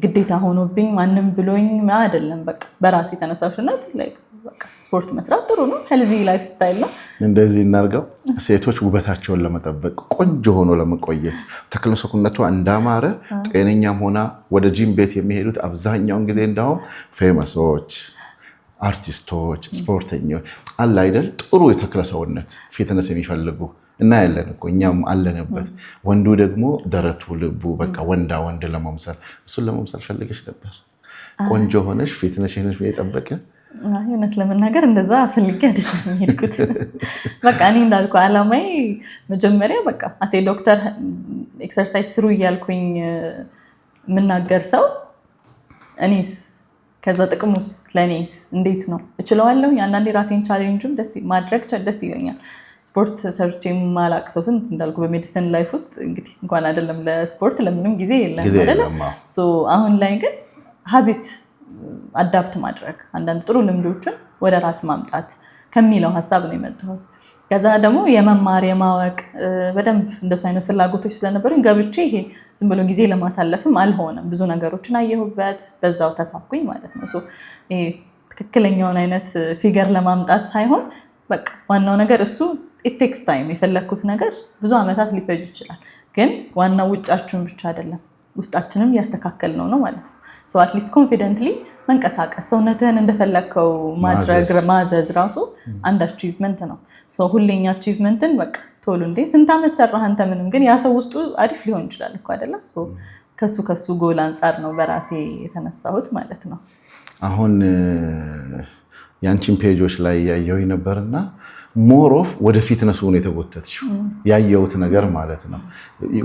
S2: ግዴታ ሆኖብኝ ማንም ብሎኝ አይደለም። በቃ በራሴ ተነሳሽነት ስፖርት መስራት ጥሩ ነው፣ ሄልዚ ላይፍ ስታይል ነው።
S1: እንደዚህ እናርገው። ሴቶች ውበታቸውን ለመጠበቅ ቆንጆ ሆኖ ለመቆየት ተክለሰውነቷ እንዳማረ ጤነኛም ሆና ወደ ጂም ቤት የሚሄዱት አብዛኛውን ጊዜ እንዳውም ፌመሶች፣ አርቲስቶች፣ ስፖርተኞች አለ አይደል? ጥሩ የተክለሰውነት ፊትነስ የሚፈልጉ እናያለን እኮ እኛም አለንበት። ወንዱ ደግሞ ደረቱ ልቡ በቃ ወንዳ ወንድ ለመምሰል። እሱን ለመምሰል ፈልገሽ ነበር? ቆንጆ ሆነሽ ፊትነስሽን የጠበቀ?
S2: እውነት ለመናገር እንደዛ ፈልጌ አይደለም የሄድኩት። በቃ እኔ እንዳልኩ ዓላማዬ መጀመሪያ በቃ አሴ ዶክተር ኤክሰርሳይዝ ስሩ እያልኩኝ የምናገር ሰው እኔስ ከዛ ጥቅሙስ ለእኔስ እንዴት ነው እችለዋለሁ? አንዳንዴ ራሴን ቻሌንጅም ማድረግ ደስ ይለኛል። ስፖርት ሰርቼ የማላቅ ሰው ስንት እንዳልኩ በሜዲሲን ላይፍ ውስጥ እንግዲህ እንኳን አይደለም ለስፖርት ለምንም ጊዜ የለም። አሁን ላይ ግን ሀቢት አዳፕት ማድረግ አንዳንድ ጥሩ ልምዶችን ወደ ራስ ማምጣት ከሚለው ሀሳብ ነው የመጣሁት። ከዛ ደግሞ የመማር የማወቅ በደንብ እንደሱ አይነት ፍላጎቶች ስለነበሩኝ ገብቼ ይሄ ዝም ብሎ ጊዜ ለማሳለፍም አልሆነም። ብዙ ነገሮችን አየሁበት፣ በዛው ተሳብኩኝ ማለት ነው። ይሄ ትክክለኛውን አይነት ፊገር ለማምጣት ሳይሆን በቃ ዋናው ነገር እሱ ኢቴክስ ታይም። የፈለግኩት ነገር ብዙ ዓመታት ሊፈጅ ይችላል። ግን ዋናው ውጫችን ብቻ አይደለም ውስጣችንም እያስተካከል ነው ማለት ነው። አትሊስት ኮንፊደንትሊ መንቀሳቀስ፣ ሰውነትህን እንደፈለግከው ማድረግ ማዘዝ ራሱ አንድ አቺቭመንት ነው። ሁሌኛ አቺቭመንትን በቃ ቶሎ እንዴ ስንት ዓመት ሰራህ አንተ ምንም፣ ግን ያ ሰው ውስጡ አሪፍ ሊሆን ይችላል እኮ አይደለ? ከሱ ጎል አንጻር ነው በራሴ የተነሳሁት ማለት ነው።
S1: አሁን የአንቺን ፔጆች ላይ ያየሁኝ ነበርና ሞሮፍ ወደ ፊትነሱ ነው የተጎተትሽው፣ ያየሁት ነገር ማለት ነው።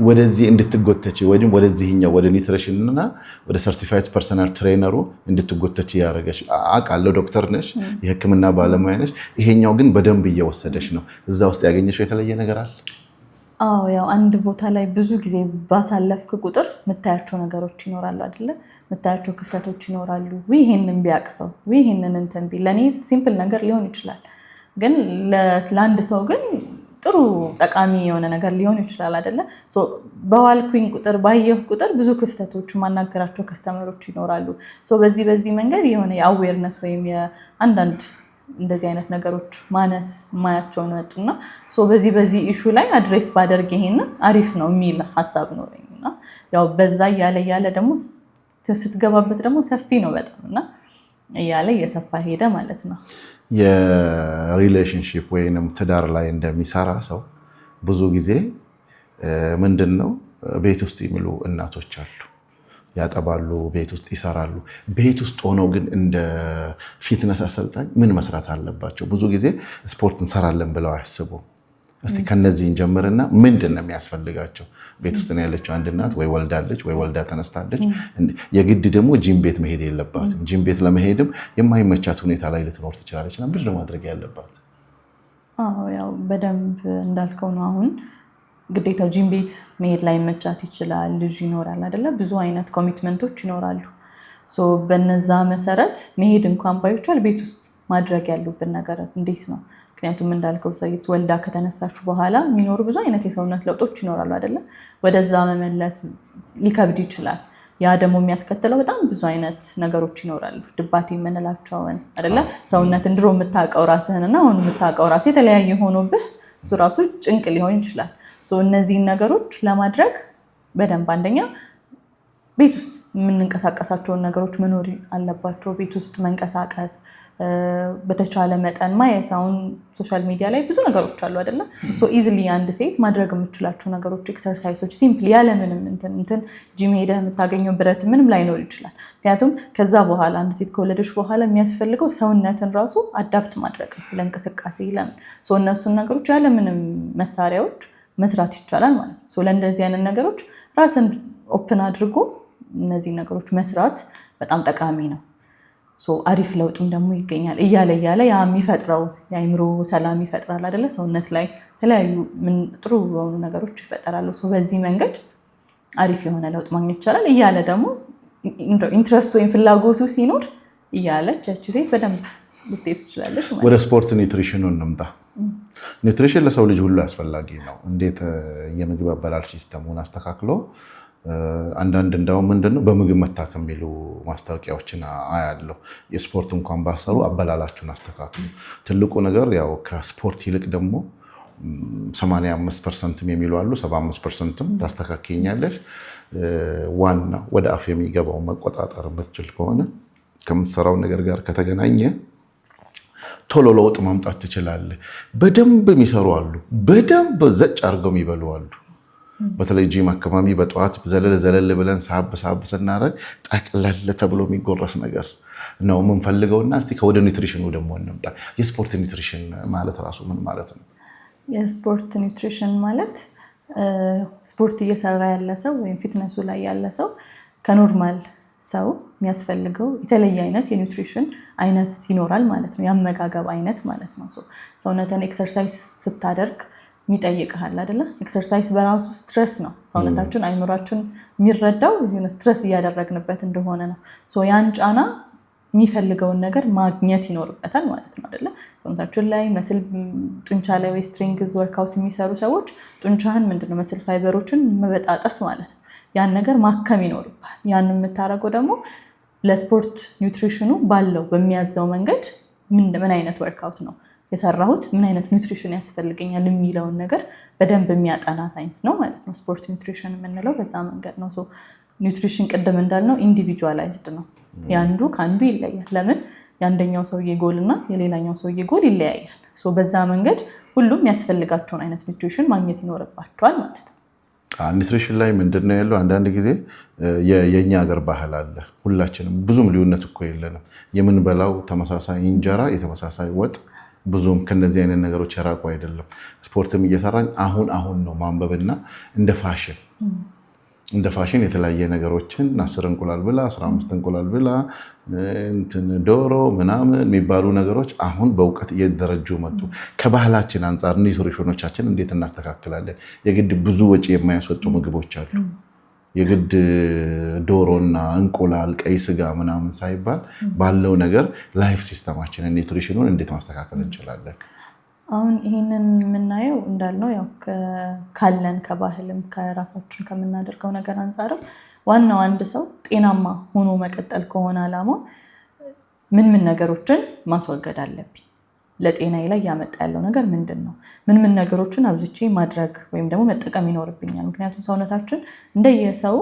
S1: ወደዚህ እንድትጎተች ወይም ወደዚህኛው ወደ ኒውትሪሽን እና ወደ ሰርቲፋይድ ፐርሰናል ትሬነሩ እንድትጎተች ያደረገች አውቃለሁ። ዶክተር ነሽ፣ የሕክምና ባለሙያ ነሽ። ይሄኛው ግን በደንብ እየወሰደች ነው። እዛ ውስጥ ያገኘሽው የተለየ ነገር አለ?
S2: አዎ፣ ያው አንድ ቦታ ላይ ብዙ ጊዜ ባሳለፍክ ቁጥር የምታያቸው ነገሮች ይኖራሉ አይደለ? የምታያቸው ክፍተቶች ይኖራሉ። ይሄንን ቢያቅሰው ይሄንን እንትን ቢል ለእኔ ሲምፕል ነገር ሊሆን ይችላል፣ ግን ለአንድ ሰው ግን ጥሩ ጠቃሚ የሆነ ነገር ሊሆን ይችላል አይደለ? በዋልኩኝ ቁጥር ባየሁ ቁጥር ብዙ ክፍተቶች የማናገራቸው ከስተመሮች ይኖራሉ። በዚህ መንገድ የሆነ የአዌርነስ ወይም የአንዳንድ እንደዚህ አይነት ነገሮች ማነስ ማያቸውን መጡና በዚህ ኢሹ ላይ አድሬስ ባደርግ ይሄንን አሪፍ ነው የሚል ሀሳብ ኖረኝና ያው በዛ እያለ ደግሞ ስትገባበት ደግሞ ሰፊ ነው በጣም እና እያለ እየሰፋ ሄደ ማለት ነው።
S1: የሪሌሽንሺፕ ወይንም ትዳር ላይ እንደሚሰራ ሰው ብዙ ጊዜ ምንድነው ቤት ውስጥ የሚሉ እናቶች አሉ፣ ያጠባሉ፣ ቤት ውስጥ ይሰራሉ። ቤት ውስጥ ሆነው ግን እንደ ፊትነስ አሰልጣኝ ምን መስራት አለባቸው? ብዙ ጊዜ ስፖርት እንሰራለን ብለው አያስቡ። እስቲ ከነዚህ እንጀምርና ምንድን ነው የሚያስፈልጋቸው? ቤት ውስጥ ነው ያለችው አንድ እናት ወይ ወልዳለች ወይ ወልዳ ተነስታለች። የግድ ደግሞ ጂም ቤት መሄድ የለባትም። ጂም ቤት ለመሄድም የማይመቻት ሁኔታ ላይ ልትኖር ትችላለች። እና ምንድን ነው ማድረግ ያለባት?
S2: ያው በደንብ እንዳልከው ነው። አሁን ግዴታ ጂም ቤት መሄድ ላይ መቻት ይችላል። ልጅ ይኖራል አይደለ? ብዙ አይነት ኮሚትመንቶች ይኖራሉ። በነዛ መሰረት መሄድ እንኳን ባይቻል ቤት ውስጥ ማድረግ ያሉብን ነገር እንዴት ነው? ምክንያቱም እንዳልከው ሰይት ወልዳ ከተነሳች በኋላ የሚኖሩ ብዙ አይነት የሰውነት ለውጦች ይኖራሉ አይደለ? ወደዛ መመለስ ሊከብድ ይችላል። ያ ደግሞ የሚያስከትለው በጣም ብዙ አይነት ነገሮች ይኖራሉ። ድባቴ የምንላቸውን አይደለ? ሰውነትን ድሮ የምታውቀው ራስህንና አሁን የምታውቀው ራስህ የተለያየ ሆኖብህ እሱ ራሱ ጭንቅ ሊሆን ይችላል። እነዚህን ነገሮች ለማድረግ በደንብ አንደኛ ቤት ውስጥ የምንንቀሳቀሳቸውን ነገሮች መኖር አለባቸው። ቤት ውስጥ መንቀሳቀስ በተቻለ መጠን ማየት። አሁን ሶሻል ሚዲያ ላይ ብዙ ነገሮች አሉ አይደለ? ኢዝሊ አንድ ሴት ማድረግ የምችላቸው ነገሮች ኤክሰርሳይሶች ሲምፕል ያለምንም እንትን ጂም ሄደህ የምታገኘው ብረት ምንም ላይኖር ይችላል። ምክንያቱም ከዛ በኋላ አንድ ሴት ከወለደች በኋላ የሚያስፈልገው ሰውነትን ራሱ አዳፕት ማድረግ ነው ለእንቅስቃሴ። ለምን እነሱን ነገሮች ያለምንም መሳሪያዎች መስራት ይቻላል ማለት ነው። ለእንደዚህ አይነት ነገሮች ራስን ኦፕን አድርጎ እነዚህ ነገሮች መስራት በጣም ጠቃሚ ነው። አሪፍ ለውጥም ደግሞ ይገኛል። እያለ ያ የሚፈጥረው የአእምሮ ሰላም ይፈጥራል አይደለ? ሰውነት ላይ የተለያዩ ጥሩ የሆኑ ነገሮች ይፈጠራሉ። በዚህ መንገድ አሪፍ የሆነ ለውጥ ማግኘት ይቻላል። እያለ ደግሞ ኢንትረስት ወይም ፍላጎቱ ሲኖር እያለች ያቺ ሴት በደንብ ልትሄድ ትችላለች ማለት ነው።
S1: ወደ ስፖርት ኒውትሪሽኑ እንምጣ። ኒውትሪሽን ለሰው ልጅ ሁሉ አስፈላጊ ነው። እንዴት የምግብ አበላል ሲስተሙን አስተካክሎ አንዳንድ እንደውም ምንድነው በምግብ መታከም የሚሉ ማስታወቂያዎችን አያለሁ። የስፖርት እንኳን ባሰሩ አበላላችሁን አስተካክሉ። ትልቁ ነገር ያው ከስፖርት ይልቅ ደግሞ 85% የሚሉ አሉ፣ 75%ም ታስተካክኛለሽ። ዋና ወደ አፍ የሚገባው መቆጣጠር የምትችል ከሆነ ከምትሰራው ነገር ጋር ከተገናኘ ቶሎ ለውጥ ማምጣት ትችላለህ። በደንብ የሚሰሩ አሉ፣ በደንብ ዘጭ አድርገው የሚበሉ አሉ። በተለይ ጂም አካባቢ በጠዋት ዘለል ብለን ሳብ ስናደርግ ጠቅለል ተብሎ የሚጎረስ ነገር ነው የምንፈልገውና እስቲ ከወደ ኒውትሪሽኑ ደግሞ እንምጣ። የስፖርት ኒውትሪሽን ማለት ራሱ ምን ማለት ነው?
S2: የስፖርት ኒውትሪሽን ማለት ስፖርት እየሰራ ያለ ሰው ወይም ፊትነሱ ላይ ያለ ሰው ከኖርማል ሰው የሚያስፈልገው የተለየ አይነት የኒውትሪሽን አይነት ይኖራል ማለት ነው። የአመጋገብ አይነት ማለት ነው። ሰውነትን ኤክሰርሳይዝ ስታደርግ የሚጠይቅሃል አይደለ? ኤክሰርሳይዝ በራሱ ስትረስ ነው። ሰውነታችን አይምሯችን የሚረዳው ስትረስ እያደረግንበት እንደሆነ ነው። ያን ጫና የሚፈልገውን ነገር ማግኘት ይኖርበታል ማለት ነው አይደለ? ሰውነታችን ላይ መስል ጡንቻ ላይ ወይ ስትሪንግዝ ወርክአውት የሚሰሩ ሰዎች ጡንቻህን ምንድነው መስል ፋይበሮችን መበጣጠስ ማለት ነው። ያን ነገር ማከም ይኖርባል። ያን የምታደርገው ደግሞ ለስፖርት ኒውትሪሽኑ ባለው በሚያዘው መንገድ ምን አይነት ወርክአውት ነው የሰራሁት፣ ምን አይነት ኒውትሪሽን ያስፈልገኛል የሚለውን ነገር በደንብ የሚያጠና ሳይንስ ነው ማለት ነው። ስፖርት ኒውትሪሽን የምንለው በዛ መንገድ ነው። ኒውትሪሽን ቅድም እንዳልነው ኢንዲቪጁዋላይዝድ ነው። ያንዱ ከአንዱ ይለያል። ለምን? የአንደኛው ሰውዬ ጎል እና የሌላኛው ሰውዬ ጎል ይለያያል። በዛ መንገድ ሁሉም የሚያስፈልጋቸውን አይነት ኒውትሪሽን ማግኘት ይኖርባቸዋል ማለት ነው።
S1: ኒውትሪሽን ላይ ምንድነው ያለው? አንዳንድ ጊዜ የኛ ሀገር ባህል አለ። ሁላችንም ብዙም ልዩነት እኮ የለንም። የምንበላው ተመሳሳይ እንጀራ፣ የተመሳሳይ ወጥ፣ ብዙም ከነዚህ አይነት ነገሮች የራቁ አይደለም። ስፖርትም እየሰራኝ አሁን ነው ማንበብና እንደ ፋሽን የተለያየ ነገሮችን 10 እንቁላል ብላ 15 እንቁላል ብላ ዶሮ ምናምን የሚባሉ ነገሮች አሁን በእውቀት እየደረጁ መጡ። ከባህላችን አንጻር ኒውትሪሽኖቻችን እንዴት እናስተካክላለን? የግድ ብዙ ወጪ የማያስወጡ ምግቦች አሉ። የግድ ዶሮና እንቁላል፣ ቀይ ስጋ ምናምን ሳይባል ባለው ነገር ላይፍ ሲስተማችንን ኒውትሪሽኑን እንዴት ማስተካከል እንችላለን?
S2: አሁን ይህንን የምናየው እንዳልነው ያው ካለን ከባህልም ከራሳችን ከምናደርገው ነገር አንጻርም ዋናው አንድ ሰው ጤናማ ሆኖ መቀጠል ከሆነ ዓላማው ምን ነገሮችን ማስወገድ አለብኝ፣ ለጤናዬ ላይ ያመጣ ያለው ነገር ምንድነው? ምን ነገሮችን አብዝቼ ማድረግ ወይም ደግሞ መጠቀም ይኖርብኛል? ምክንያቱም ሰውነታችን እንደየሰው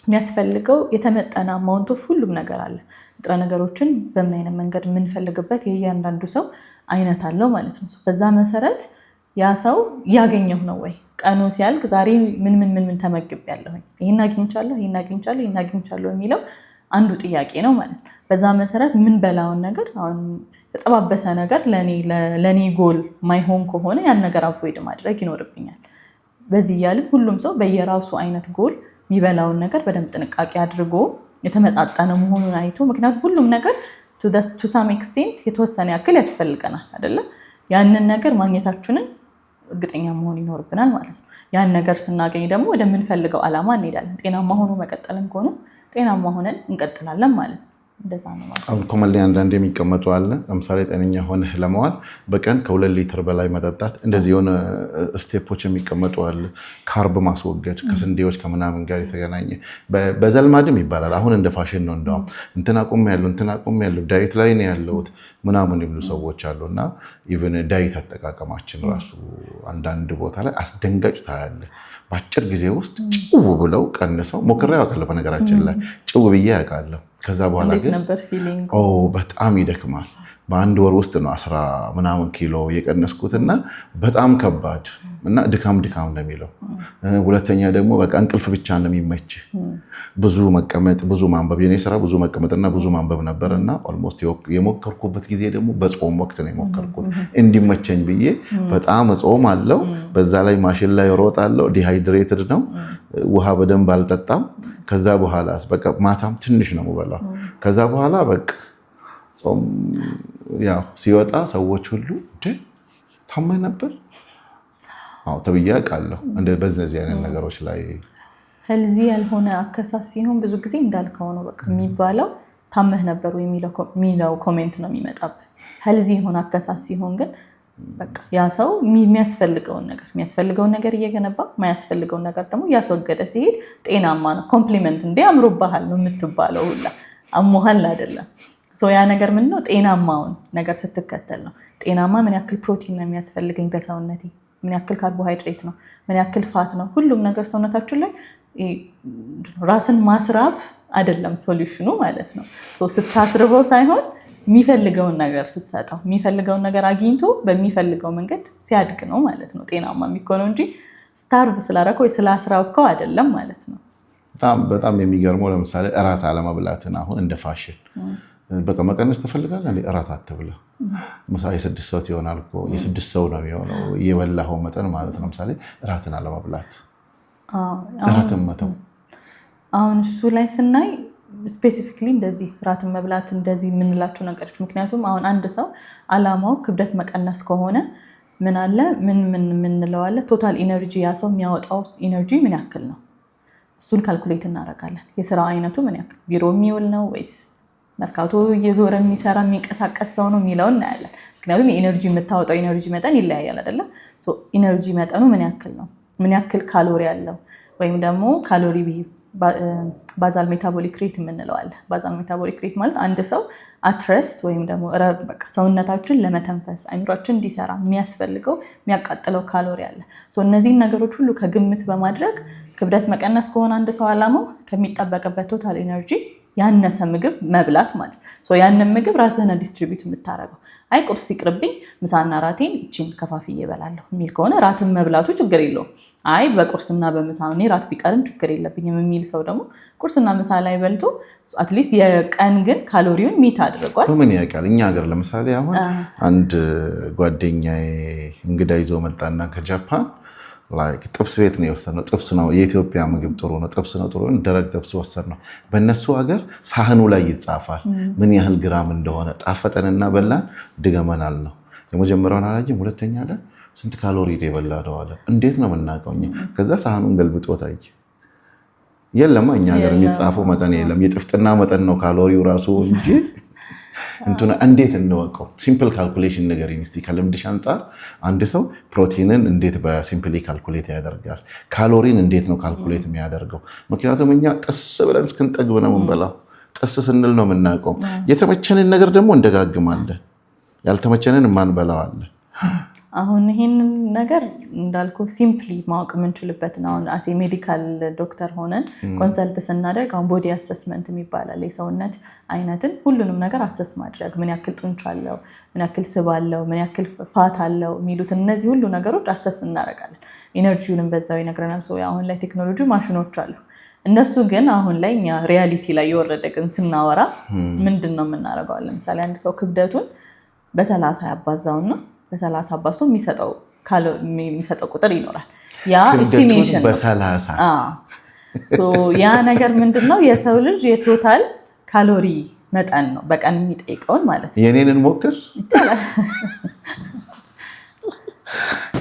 S2: የሚያስፈልገው የተመጠነ አማውንት ኦፍ ሁሉም ነገር አለ። ንጥረ ነገሮችን በምን አይነት መንገድ የምንፈልግበት የእያንዳንዱ ሰው አይነት አለው ማለት ነው። በዛ መሰረት ያ ሰው ያገኘው ነው ወይ? ቀኑ ሲያልቅ ዛሬ ምን ተመግቤያለሁኝ፣ ይሄን አግኝቻለሁ የሚለው አንዱ ጥያቄ ነው ማለት ነው። በዛ መሰረት ምን በላውን ነገር አሁን የተጠባበሰ ነገር ለኔ ጎል ማይሆን ከሆነ ያን ነገር አቮይድ ማድረግ ይኖርብኛል። በዚህ እያልን ሁሉም ሰው በየራሱ አይነት ጎል የሚበላውን ነገር በደንብ ጥንቃቄ አድርጎ የተመጣጠነ መሆኑን አይቶ፣ ምክንያቱም ሁሉም ነገር ቱ ሳም ኤክስቴንት የተወሰነ ያክል ያስፈልገናል አይደለ? ያንን ነገር ማግኘታችንን እርግጠኛ መሆን ይኖርብናል ማለት ነው። ያን ነገር ስናገኝ ደግሞ ወደምንፈልገው ዓላማ እንሄዳለን። ጤናማ ሆኖ መቀጠልም ከሆነ ጤናማ ሆነን እንቀጥላለን ማለት ነው። እንደዛ ነው ማለት ነው።
S1: ኮመን ላይ አንዳንድ የሚቀመጡ አለ። ለምሳሌ ጤነኛ ሆነህ ለመዋል በቀን ከ2 ሊትር በላይ መጠጣት፣ እንደዚህ የሆነ ስቴፖች የሚቀመጡ አለ። ካርብ ማስወገድ፣ ከስንዴዎች ከምናምን ጋር የተገናኘ በዘልማድም ይባላል። አሁን እንደ ፋሽን ነው። እንደውም እንትን አቁሜያለሁ ዳይት ላይ ነው ያለሁት ምናምን የሚሉ ሰዎች አሉ። እና ኢቨን ዳይት አጠቃቀማችን ራሱ አንዳንድ ቦታ ላይ አስደንጋጭ ታያለ። በአጭር ጊዜ ውስጥ ጭው ብለው ቀንሰው ሞክሬ ያውቃለሁ። በነገራችን ላይ ጭው ብዬ ያውቃለሁ። ከዛ በኋላ ግን በጣም ይደክማል። በአንድ ወር ውስጥ ነው 10 ምናምን ኪሎ የቀነስኩትና በጣም ከባድ እና ድካም ነው የሚለው። ሁለተኛ ደግሞ በቃ እንቅልፍ ብቻ ነው የሚመች። ብዙ መቀመጥ፣ ብዙ ማንበብ። የኔ ስራ ብዙ መቀመጥና ብዙ ማንበብ ነበርና ኦልሞስት የሞከርኩበት ጊዜ ደግሞ በጾም ወቅት ነው የሞከርኩት እንዲመቸኝ ብዬ። በጣም ጾም አለው። በዛ ላይ ማሽን ላይ ሮጣለሁ። ዲሃይድሬትድ ነው። ውሃ በደንብ አልጠጣም። ከዛ በኋላ በቃ ማታም ትንሽ ነው የምበላው። ከዛ በኋላ በቃ ጾም ያው ሲወጣ ሰዎች ሁሉ ታመህ ነበር ተብዬ አውቃለሁ። በዚህ አይነት ነገሮች ላይ
S2: ሄልዚ ያልሆነ አከሳስ ሲሆን ብዙ ጊዜ እንዳልከው ነው በቃ የሚባለው ታመህ ነበር የሚለው ኮሜንት ነው የሚመጣብህ። ሄልዚ የሆነ አከሳስ ሲሆን ግን በቃ ያ ሰው የሚያስፈልገውን ነገር እየገነባ ማያስፈልገውን ነገር ደግሞ እያስወገደ ሲሄድ ጤናማ ነው። ኮምፕሊመንት እንደ አምሮብሃል ነው የምትባለው ሁላ አሞሃል አይደለም። ያ ነገር ምን ነው? ጤናማውን ነገር ስትከተል ነው። ጤናማ ምን ያክል ፕሮቲን ነው የሚያስፈልገኝ በሰውነቴ፣ ምን ያክል ካርቦሃይድሬት ነው፣ ምን ያክል ፋት ነው። ሁሉም ነገር ሰውነታችን ላይ ራስን ማስራብ አይደለም ሶሉሽኑ ማለት ነው። ስታስርበው ሳይሆን የሚፈልገውን ነገር ስትሰጠው፣ የሚፈልገውን ነገር አግኝቶ በሚፈልገው መንገድ ሲያድግ ነው ማለት ነው ጤናማ የሚሆነው እንጂ ስታርቭ ስላደረከው ወይ ስላስራብከው አይደለም ማለት ነው።
S1: በጣም የሚገርመው ለምሳሌ እራት አለመብላትን አሁን እንደ ፋሽን በቃ መቀነስ ትፈልጋለህ እንዴ? እራት አትብላ። ምሳ የ6 ሰው ይሆናል እኮ የ6 ሰው ነው የሚሆነው የበላኸው መጠን ማለት ነው። ለምሳሌ እራትን አለመብላት፣ እራትን መተው። አሁን
S2: እሱ ላይ ስናይ ስፔሲፊክሊ እንደዚህ እራትን መብላት እንደዚህ የምንላቸው ነገሮች፣ ምክንያቱም አሁን አንድ ሰው አላማው ክብደት መቀነስ ከሆነ ምን አለ ምን የምንለው አለ ቶታል ኢነርጂ፣ ያ ሰው የሚያወጣው ኢነርጂ ምን ያክል ነው? እሱን ካልኩሌት እናደርጋለን። የስራ አይነቱ ምን ያክል ቢሮ የሚውል ነው ወይስ መርካቶ እየዞረ የሚሰራ የሚንቀሳቀስ ሰው ነው የሚለውን እናያለን። ምክንያቱም የኢነርጂ የምታወጣው ኢነርጂ መጠን ይለያያል አይደለ? ኢነርጂ መጠኑ ምን ያክል ነው? ምን ያክል ካሎሪ አለው? ወይም ደግሞ ካሎሪ ባዛል ሜታቦሊክ ሬት የምንለው አለ። ባዛል ሜታቦሊክ ሬት ማለት አንድ ሰው አትረስት ወይም ደግሞ ሰውነታችን ለመተንፈስ አይምሯችን እንዲሰራ የሚያስፈልገው የሚያቃጥለው ካሎሪ አለ። እነዚህን ነገሮች ሁሉ ከግምት በማድረግ ክብደት መቀነስ ከሆነ አንድ ሰው አላማው ከሚጠበቅበት ቶታል ኢነርጂ ያነሰ ምግብ መብላት ማለት ያንን ምግብ ራስህን ዲስትሪቢዩት የምታደርገው። አይ ቁርስ ይቅርብኝ ምሳና ራቴን እቺን ከፋፍዬ እበላለሁ የሚል ከሆነ ራትን መብላቱ ችግር የለውም። አይ በቁርስና በምሳ እኔ ራት ቢቀርም ችግር የለብኝም የሚል ሰው ደግሞ ቁርስና ምሳ ላይ በልቶ አትሊስት የቀን ግን ካሎሪውን ሚት አድርጓል።
S1: ምን ያውቃል? እኛ ሀገር ለምሳሌ አሁን አንድ ጓደኛዬ እንግዳ ይዞ መጣና ከጃፓን ጥብስ ቤት ነው የወሰድነው። ጥብስ ነው የኢትዮጵያ ምግብ ጥሩ ነው፣ ጥብስ ነው ጥሩ ነው፣ ደረቅ ጥብስ ወሰድነው። በእነሱ ሀገር ሳህኑ ላይ ይጻፋል ምን ያህል ግራም እንደሆነ። ጣፈጠንና በላን፣ ድገመናል ነው። የመጀመሪያውን አላየም፣ ሁለተኛ አለ ስንት ካሎሪ የበላነው አለ። እንዴት ነው የምናውቀው እኛ? ከዛ ሳህኑን ገልብጦ ታየ። የለማ እኛ ሀገር የሚጻፈው መጠን የለም። የጥፍጥና መጠን ነው ካሎሪው ራሱ እንጂ እንትና እንዴት እንወቀው? ሲምፕል ካልኩሌሽን ነገር እስቲ ከልምድሽ አንጻር አንድ ሰው ፕሮቲንን እንዴት በሲምፕሊ ካልኩሌት ያደርጋል? ካሎሪን እንዴት ነው ካልኩሌት የሚያደርገው? ምክንያቱም እኛ ጥስ ብለን እስክንጠግብ ነው የምንበላው። ጥስ ስንል ነው የምናውቀው። የተመቸንን ነገር ደግሞ እንደጋግማለን። ያልተመቸንን ማንበላው አለ።
S2: አሁን ይሄንን ነገር እንዳልኩ ሲምፕሊ ማወቅ የምንችልበት ነው። አሁን አሴ ሜዲካል ዶክተር ሆነን ኮንሰልት ስናደርግ አሁን ቦዲ አሰስመንት የሚባላል የሰውነት አይነትን ሁሉንም ነገር አሰስ ማድረግ ምን ያክል ጡንቻ አለው፣ ምን ያክል ስብ አለው፣ ምን ያክል ፋት አለው የሚሉትን እነዚህ ሁሉ ነገሮች አሰስ እናደርጋለን። ኢነርጂውንም በዛው ይነግረናል። አሁን ላይ ቴክኖሎጂ ማሽኖች አሉ። እነሱ ግን አሁን ላይ እኛ ሪያሊቲ ላይ የወረደ ግን ስናወራ ምንድን ነው የምናደርገው? ለምሳሌ አንድ ሰው ክብደቱን በ30 ያባዛውና በ30 አባዝቶ የሚሰጠው ቁጥር ይኖራል። ያ ኤስቲሜሽን
S1: በ30
S2: ያ ነገር ምንድን ነው? የሰው ልጅ የቶታል ካሎሪ መጠን ነው በቀን የሚጠይቀውን ማለት ነው።
S1: የኔንን ሞክር
S2: ይቻላል።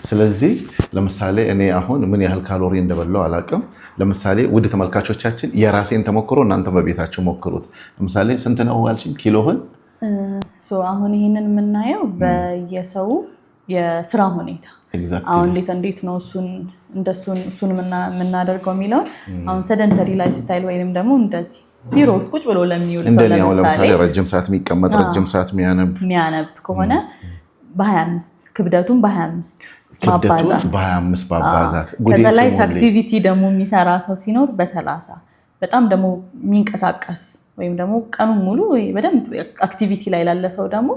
S1: ስለዚህ ለምሳሌ እኔ አሁን ምን ያህል ካሎሪ እንደበላው አላውቅም። ለምሳሌ ውድ ተመልካቾቻችን የራሴን ተሞክሮ እናንተ በቤታችሁ ሞክሩት። ለምሳሌ ስንት ነው አልሽኝ ኪሎህን?
S2: አሁን ይህንን የምናየው በየሰው የስራ ሁኔታ አሁን እንዴት ነው እሱን የምናደርገው የሚለውን አሁን ሰደንተሪ ላይፍ ስታይል ወይንም ደግሞ እንደዚህ ቢሮ ውስጥ ቁጭ ብሎ ለሚውል ሰው
S1: ለምሳሌ ረጅም ሰዓት የሚቀመጥ ረጅም ሰዓት የሚያነብ
S2: ከሆነ በ25 ክብደቱን
S1: በ25 ማባዛት።
S2: ከዛ ላይ አክቲቪቲ ደግሞ የሚሰራ ሰው ሲኖር በ30 በጣም ደግሞ የሚንቀሳቀስ ወይም ደግሞ ቀኑን ሙሉ በደንብ አክቲቪቲ ላይ ላለ ሰው ደግሞ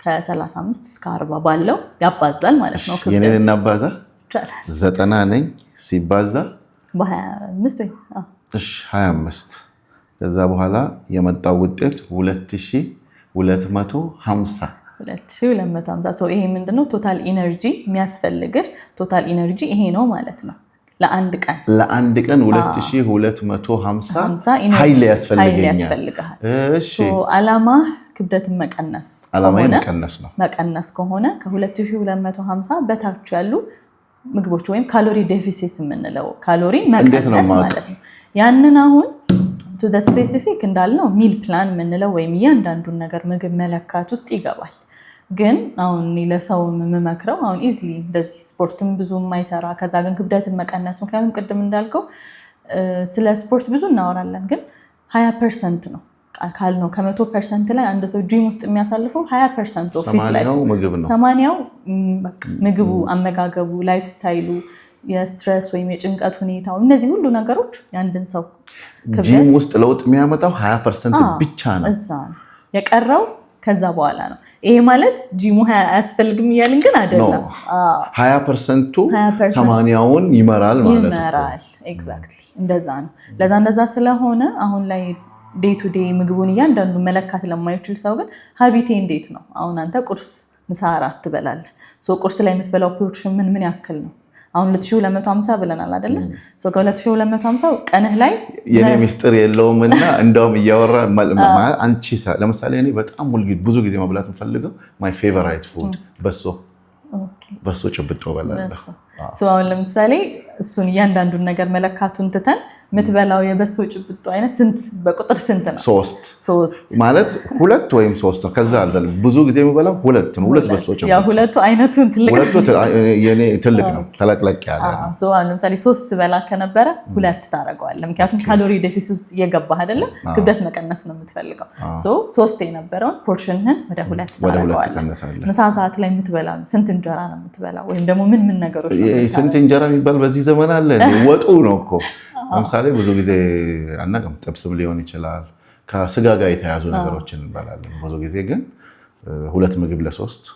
S2: ከ35 እስከ 40 ባለው ያባዛል ማለት ነው።
S1: የኔን እናባዛ 90 ነኝ ሲባዛ
S2: በ25 ወይ
S1: 25 ከዛ በኋላ የመጣው ውጤት 2250
S2: ይሄ ምንድነው? ቶታል ኢነርጂ የሚያስፈልግህ ቶታል ኢነርጂ ይሄ ነው ማለት ነው። ለአንድ ቀን
S1: 2250 ኃይል ያስፈልገኛል።
S2: እሺ አላማ ክብደትን መቀነስ
S1: ነው።
S2: መቀነስ ከሆነ ከ2250 በታች ያሉ ምግቦች ወይም ካሎሪ ዴፊሲት የምንለው ካሎሪ መቀነስ ማለት ነው። ያንን አሁን ቱ ዘ ስፔሲፊክ እንዳልነው ሚል ፕላን የምንለው ወይም እያንዳንዱን ነገር ምግብ መለካት ውስጥ ይገባል። ግን አሁን ለሰው የምመክረው አሁን ኢዝሊ እንደዚህ ስፖርትም ብዙ የማይሰራ ከዛ ግን ክብደትን መቀነስ፣ ምክንያቱም ቅድም እንዳልከው ስለ ስፖርት ብዙ እናወራለን፣ ግን 20% ነው ካልነው ከ100% ላይ አንድ ሰው ጂም ውስጥ የሚያሳልፈው 20% ኦፊስ ላይ 80ው ምግቡ፣ አመጋገቡ፣ ላይፍ ስታይሉ፣ የስትረስ ወይም የጭንቀት ሁኔታው እነዚህ ሁሉ ነገሮች የአንድን ሰው
S1: ጂም ውስጥ ለውጥ የሚያመጣው 20% ብቻ ነው።
S2: እዛ ነው የቀረው ከዛ በኋላ ነው። ይሄ ማለት ጂሙ አያስፈልግም እያልን ግን አይደለም።
S1: 20%ቱ 80ውን ይመራል ማለት ነው።
S2: ኤግዛክትሊ እንደዛ ነው። እንደዛ ስለሆነ አሁን ላይ ዴይ ቱ ዴይ ምግቡን እያንዳንዱ መለካት ለማይችል ሰው ግን ሀቢቴ እንዴት ነው? አሁን አንተ ቁርስ፣ ምሳ፣ እራት ትበላለህ። ቁርስ ላይ የምትበላው ፖርሽን ምን ያክል ነው? አሁን 2250 ብለናል አይደለ? ከ2250 ቀንህ ላይ
S1: የኔ ሚስጥር የለውም እና እንደውም እያወራ አንቺ ለምሳሌ እኔ በጣም ብዙ ጊዜ መብላት የምፈልገው ማይ ፌቨራይት ፉድ በሶ ጭብጦ በላለሁ።
S2: አሁን ለምሳሌ እሱን እያንዳንዱን ነገር መለካቱን ትተን የምትበላው የበሶ ጭብጦ አይነት በቁጥር ስንት ነው? 3
S1: ማለት 2 ወይም 3 ነው። ከዛ አልዘለም። ብዙ ጊዜ የምበላው 2 ነው። 2 በሶ ጭብጦ።
S2: ያው ሁለቱ አይነቱን
S1: የኔ ትልቅ ነው፣ ተለቅለቅ ያለ ነው።
S2: አሁን ለምሳሌ 3 በላ ከነበረ 2 ታደርገዋለህ። ምክንያቱም ካሎሪ ዴፊሲት ውስጥ እየገባህ አይደለ? ክብደት መቀነስ ነው የምትፈልገው። 3 የነበረውን ፖርሽንህን ወደ 2 ታደርገዋለህ። ምሳ ሰዓት ላይ የምትበላው ስንት እንጀራ ነው የምትበላው? ወይም ደግሞ ምን ነገሮች ነው?
S1: ስንት እንጀራ የሚባል በዚህ ዘመን አለ? ወጡ ነው እኮ። ለምሳሌ ብዙ ጊዜ አናውቅም፣ ጥብስም ሊሆን ይችላል። ከስጋ ጋር የተያዙ ነገሮችን እንበላለን። ብዙ ጊዜ ግን 2 ምግብ ለ3።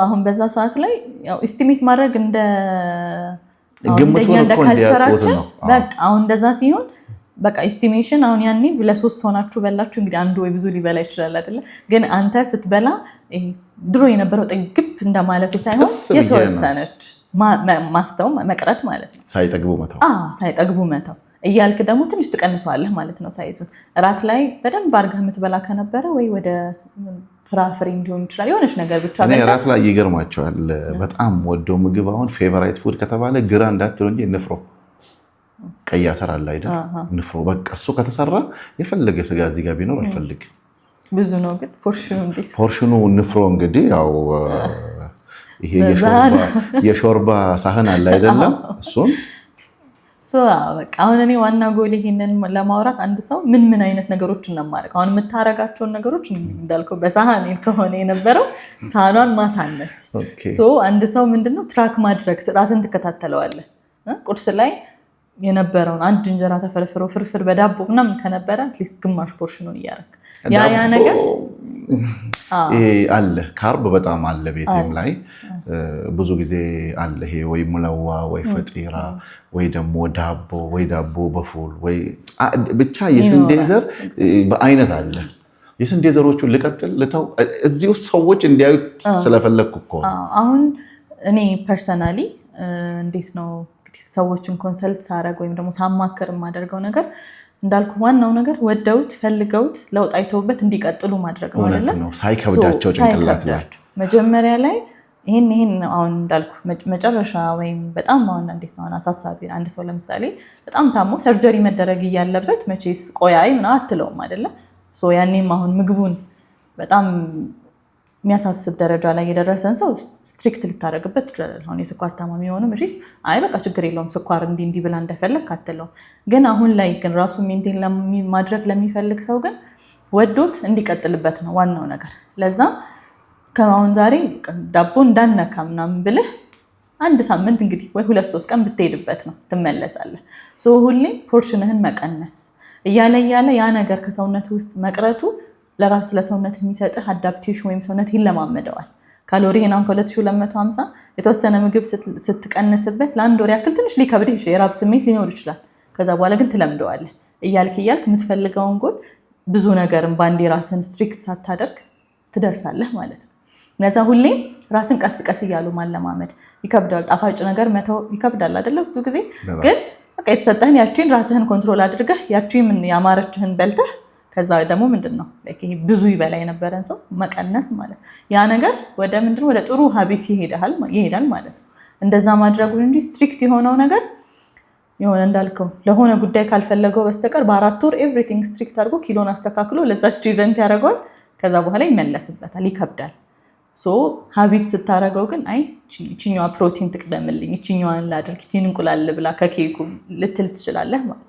S2: አሁን በዛ ሰዓት ላይ ያው ኢስቲሜት ማድረግ እንደ
S1: ካልቸራችን
S2: በቃ አሁን እንደዛ ሲሆን በቃ ኢስቲሜሽን አሁን ያኔ ለ3 ሆናችሁ በላችሁ። እንግዲህ አንዱ ወይ ብዙ ሊበላ ይችላል አይደለ? ግን አንተ ስትበላ ድሮ የነበረው ጥግብ እንደማለቱ ሳይሆን የተወሰነች ማስተው መቅረት ማለት ነው። ሳይጠግቡ መተው እያልክ ደግሞ ትንሽ ትቀንሰዋለህ ማለት ነው ሳይዙን። እራት ላይ በደንብ አድርገህ የምትበላ ከነበረ ወይ ወደ ፍራፍሬ እንዲሆን ይችላል የሆነች ነገር ብቻ።
S1: እራት ላይ ይገርማቸዋል። በጣም ወደው ምግብ አሁን ፌቨራይት ፉድ ከተባለ ግራ እንዳትሉ እንጂ ንፍሮ፣ ቀይ አተር አለ አይደል? ንፍሮ በቃ እሱ ከተሰራ የፈለገ ስጋ እዚህ ጋር ቢኖር አልፈልግም።
S2: ብዙ ነው ግን
S1: ፖርሽኑ ንፍሮ እንግዲህ ያው ይሄ የሾርባ ሳህን አለ አይደለም? እሱን
S2: በቃ አሁን እኔ ዋና ጎል ይሄንን ለማውራት አንድ ሰው ምን አይነት ነገሮችን ነው ማድረግ አሁን የምታረጋቸውን ነገሮች እንዳልከው በሳህን ከሆነ የነበረው ሳህኗን ማሳነስ አንድ ሰው ምንድነው ትራክ ማድረግ ራስን ትከታተለዋለህ ቁርስ ላይ የነበረውን አንድ እንጀራ ተፈርፍሮ ፍርፍር በዳቦ ምናምን ከነበረ አትሊስት ግማሽ ፖርሽኑን እያደረግ ያ ነገር
S1: አለ ካርብ በጣም አለ ቤቴም ላይ ብዙ ጊዜ አለ ይሄ ወይ ሙለዋ ወይ ፈጢራ ወይ ደግሞ ዳቦ በፉል ወይ ብቻ የስንዴ ዘር በአይነት አለ የስንዴ ዘሮቹን ልቀጥል ልተው እዚህ ውስጥ ሰዎች እንዲያዩት ስለፈለኩ እኮ
S2: አሁን እኔ ፐርሰናሊ እንዴት ነው ሰዎችን ኮንሰልት ሳረግ ወይም ደግሞ ሳማከር የማደርገው ነገር እንዳልኩ ዋናው ነገር ወደውት ፈልገውት ለውጥ አይተውበት እንዲቀጥሉ ማድረግ ነው አይደል
S1: ሳይከብዳቸው ጭንቅላት ላይ
S2: መጀመሪያ ላይ ይሄን አሁን እንዳልኩ መጨረሻ ወይም በጣም አሁን እንዴት ነው አሳሳቢ አንድ ሰው ለምሳሌ በጣም ታሞ ሰርጀሪ መደረግ ያለበት መቼስ ቆያይ ምናምን አትለውም አይደለ ያኔም አሁን ምግቡን በጣም የሚያሳስብ ደረጃ ላይ የደረሰን ሰው ስትሪክት ልታደርግበት ትችላለህ አሁን የስኳር ታማሚ የሆነ መቼስ በቃ ችግር የለውም ስኳር እንዲህ ብላ እንደፈለግ አትለውም ግን አሁን ላይ ግን ራሱ ሜንቴን ማድረግ ለሚፈልግ ሰው ግን ወዶት እንዲቀጥልበት ነው ዋናው ነገር ለዛ ከአሁን ዛሬ ዳቦ እንዳነካ ምናምን ብልህ አንድ ሳምንት እንግዲህ ወይ 2-3 ቀን ብትሄድበት ነው ትመለሳለህ ሁሌም ፖርሽንህን መቀነስ እያለ ያ ነገር ከሰውነት ውስጥ መቅረቱ ለራስ ለሰውነት የሚሰጥህ አዳፕቴሽን ወይም ሰውነት ይለማመደዋል ካሎሪህን አሁን ከ2250 የተወሰነ ምግብ ስትቀንስበት ለአንድ ወር ያክል ትንሽ ሊከብድህ ይችላል የራብ ስሜት ሊኖር ይችላል ከዛ በኋላ ግን ትለምደዋለህ እያልክ የምትፈልገውን ጎል ብዙ ነገርን ባንዴ ራስን ስትሪክት ሳታደርግ ትደርሳለህ ማለት ነው ለዛ ሁሌም ራስን ቀስ እያሉ ማለማመድ ይከብዳል ጣፋጭ ነገር መተው ይከብዳል አይደለ ብዙ ጊዜ ግን በቃ የተሰጠህን ያቺን ራስህን ኮንትሮል አድርገህ ያቺን ያማረችህን በልተህ ከዛ ደግሞ ምንድነው ይሄ ብዙ ይበላ የነበረን ሰው መቀነስ ማለት ያ ነገር ወደ ምንድነው ወደ ጥሩ ሀቢት ይሄዳል ማለት ነው እንደዛ ማድረጉ እንጂ ስትሪክት የሆነው ነገር የሆነ እንዳልከው ለሆነ ጉዳይ ካልፈለገው በስተቀር በ4 ወር ኤቭሪቲንግ ስትሪክት አድርጎ ኪሎን አስተካክሎ ለዛች ኢቨንት ያደርገዋል ከዛ በኋላ ይመለስበታል ይከብዳል ሀቢት ስታረገው ግን እቺኛዋ ፕሮቲን ትቅደምልኝ እቺኛዋን ላድርግ እቺን እንቁላል ብላ ከኬኩ ልትል ትችላለህ ማለት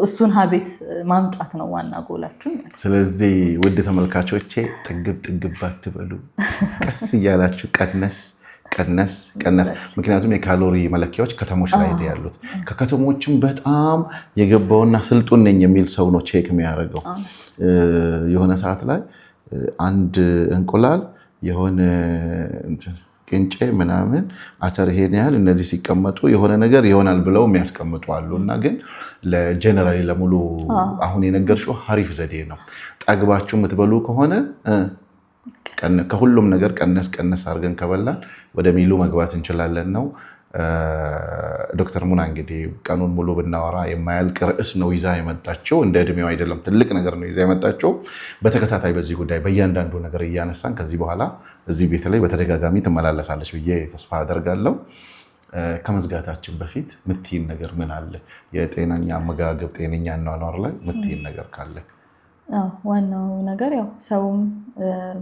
S2: እሱን ሀቢት ማምጣት ነው ዋና ጎላችን
S1: ስለዚህ ውድ ተመልካቾቼ ጥግብ አትበሉ ቀስ እያላችሁ ቀነስ ምክንያቱም የካሎሪ መለኪያዎች ከተሞች ላይ ያሉት ከከተሞችም በጣም የገባውና ስልጡን ነኝ የሚል ሰው ነው ቼክ የሚያደርገው የሆነ ሰዓት ላይ አንድ እንቁላል የሆነ ቅንጬ ምናምን አተር ይሄን ያህል እነዚህ ሲቀመጡ የሆነ ነገር ይሆናል ብለው የሚያስቀምጡ አሉና ግን ለጀነራሊ ለሙሉ አሁን የነገርሽው ሀሪፍ ዘዴ ነው ጠግባችሁ የምትበሉ ከሆነ ከሁሉም ነገር ቀነስ አድርገን ከበላን ወደ ሚሉ መግባት እንችላለን ነው ዶክተር ሙና እንግዲህ ቀኑን ሙሉ ብናወራ የማያልቅ ርዕስ ነው ይዛ የመጣችው እንደ እድሜው አይደለም ትልቅ ነገር ነው ይዛ የመጣችው በተከታታይ በዚህ ጉዳይ በእያንዳንዱ ነገር እያነሳን ከዚህ በኋላ እዚህ ቤት ላይ በተደጋጋሚ ትመላለሳለች ብዬ ተስፋ አደርጋለሁ ከመዝጋታችን በፊት ምትይን ነገር ምን አለ የጤናኛ አመጋገብ ጤነኛ አኗኗር ላይ ምትይን ነገር ካለ
S2: ዋናው ነገር ያው ሰውም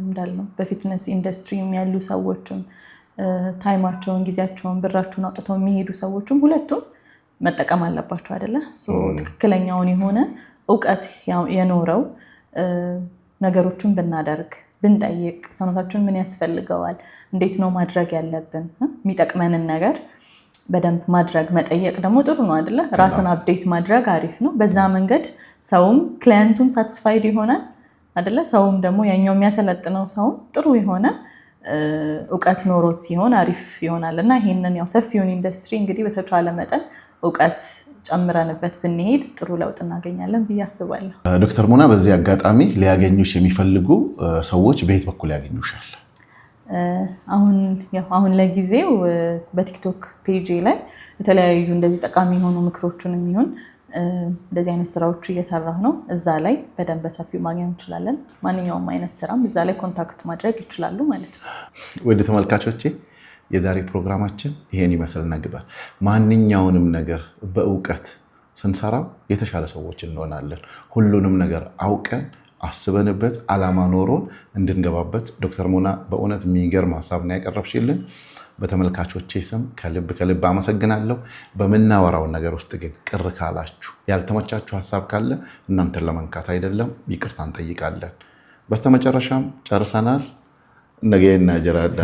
S2: እንዳልነው በፊትነስ ኢንዱስትሪ ያሉ ሰዎችም ታይማቸውን ጊዜያቸውን ብራቸውን አውጥተው የሚሄዱ ሰዎችም ሁለቱም መጠቀም አለባቸው አይደለ ትክክለኛውን የሆነ ዕውቀት የኖረው ነገሮችን ብናደርግ ብንጠይቅ ሰውነታችን ምን ያስፈልገዋል እንዴት ነው ማድረግ ያለብን የሚጠቅመንን ነገር በደንብ ማድረግ መጠየቅ ደግሞ ጥሩ ነው አይደለ ራስን አፕዴት ማድረግ አሪፍ ነው በዛ መንገድ ሰውም ክላይንቱም ሳቲስፋይድ ይሆናል አይደለ ሰውም ደግሞ ያኛው የሚያሰለጥነው ሰው ጥሩ የሆነ ዕውቀት ኖሮት ሲሆን አሪፍ ይሆናል እና ይሄንን ያው ሰፊውን ኢንዱስትሪ እንግዲህ በተቻለ መጠን ዕውቀት ጨምረንበት ብንሄድ ጥሩ ለውጥ እናገኛለን ብዬ አስባለሁ
S1: ዶክተር ሙና በዚህ አጋጣሚ ሊያገኙሽ የሚፈልጉ ሰዎች በየት በኩል ያገኙሻል
S2: አሁን ለጊዜው በቲክቶክ ፔጅ ላይ የተለያዩ እንደዚህ ጠቃሚ የሆኑ ምክሮችን የሚሆን እንደዚህ አይነት ስራዎች እየሰራሁ ነው እዛ ላይ በደንብ በሰፊው ማግኘት እንችላለን ማንኛውም አይነት ስራም እዛ ላይ ኮንታክት ማድረግ ይችላሉ ማለት ነው
S1: ወደ ተመልካቾቼ የዛሬ ፕሮግራማችን ይሄን ይመስል ነበር ማንኛውንም ነገር በእውቀት ስንሰራው የተሻለ ሰዎች እንሆናለን ሁሉንም ነገር አውቀን አስበንበት አላማ ኖሮን እንድንገባበት ዶክተር ሙና በእውነት የሚገርም ሐሳብ ነው ያቀረብሽልን በተመልካቾቼ ስም ከልብ ከልብ አመሰግናለሁ። በምናወራው ነገር ውስጥ ግን ቅር ካላችሁ ያልተመቻችሁ ሀሳብ ካለ እናንተን ለመንካት አይደለም፣ ይቅርታ እንጠይቃለን። በስተመጨረሻም ጨርሰናል። ነገና ጀራዳ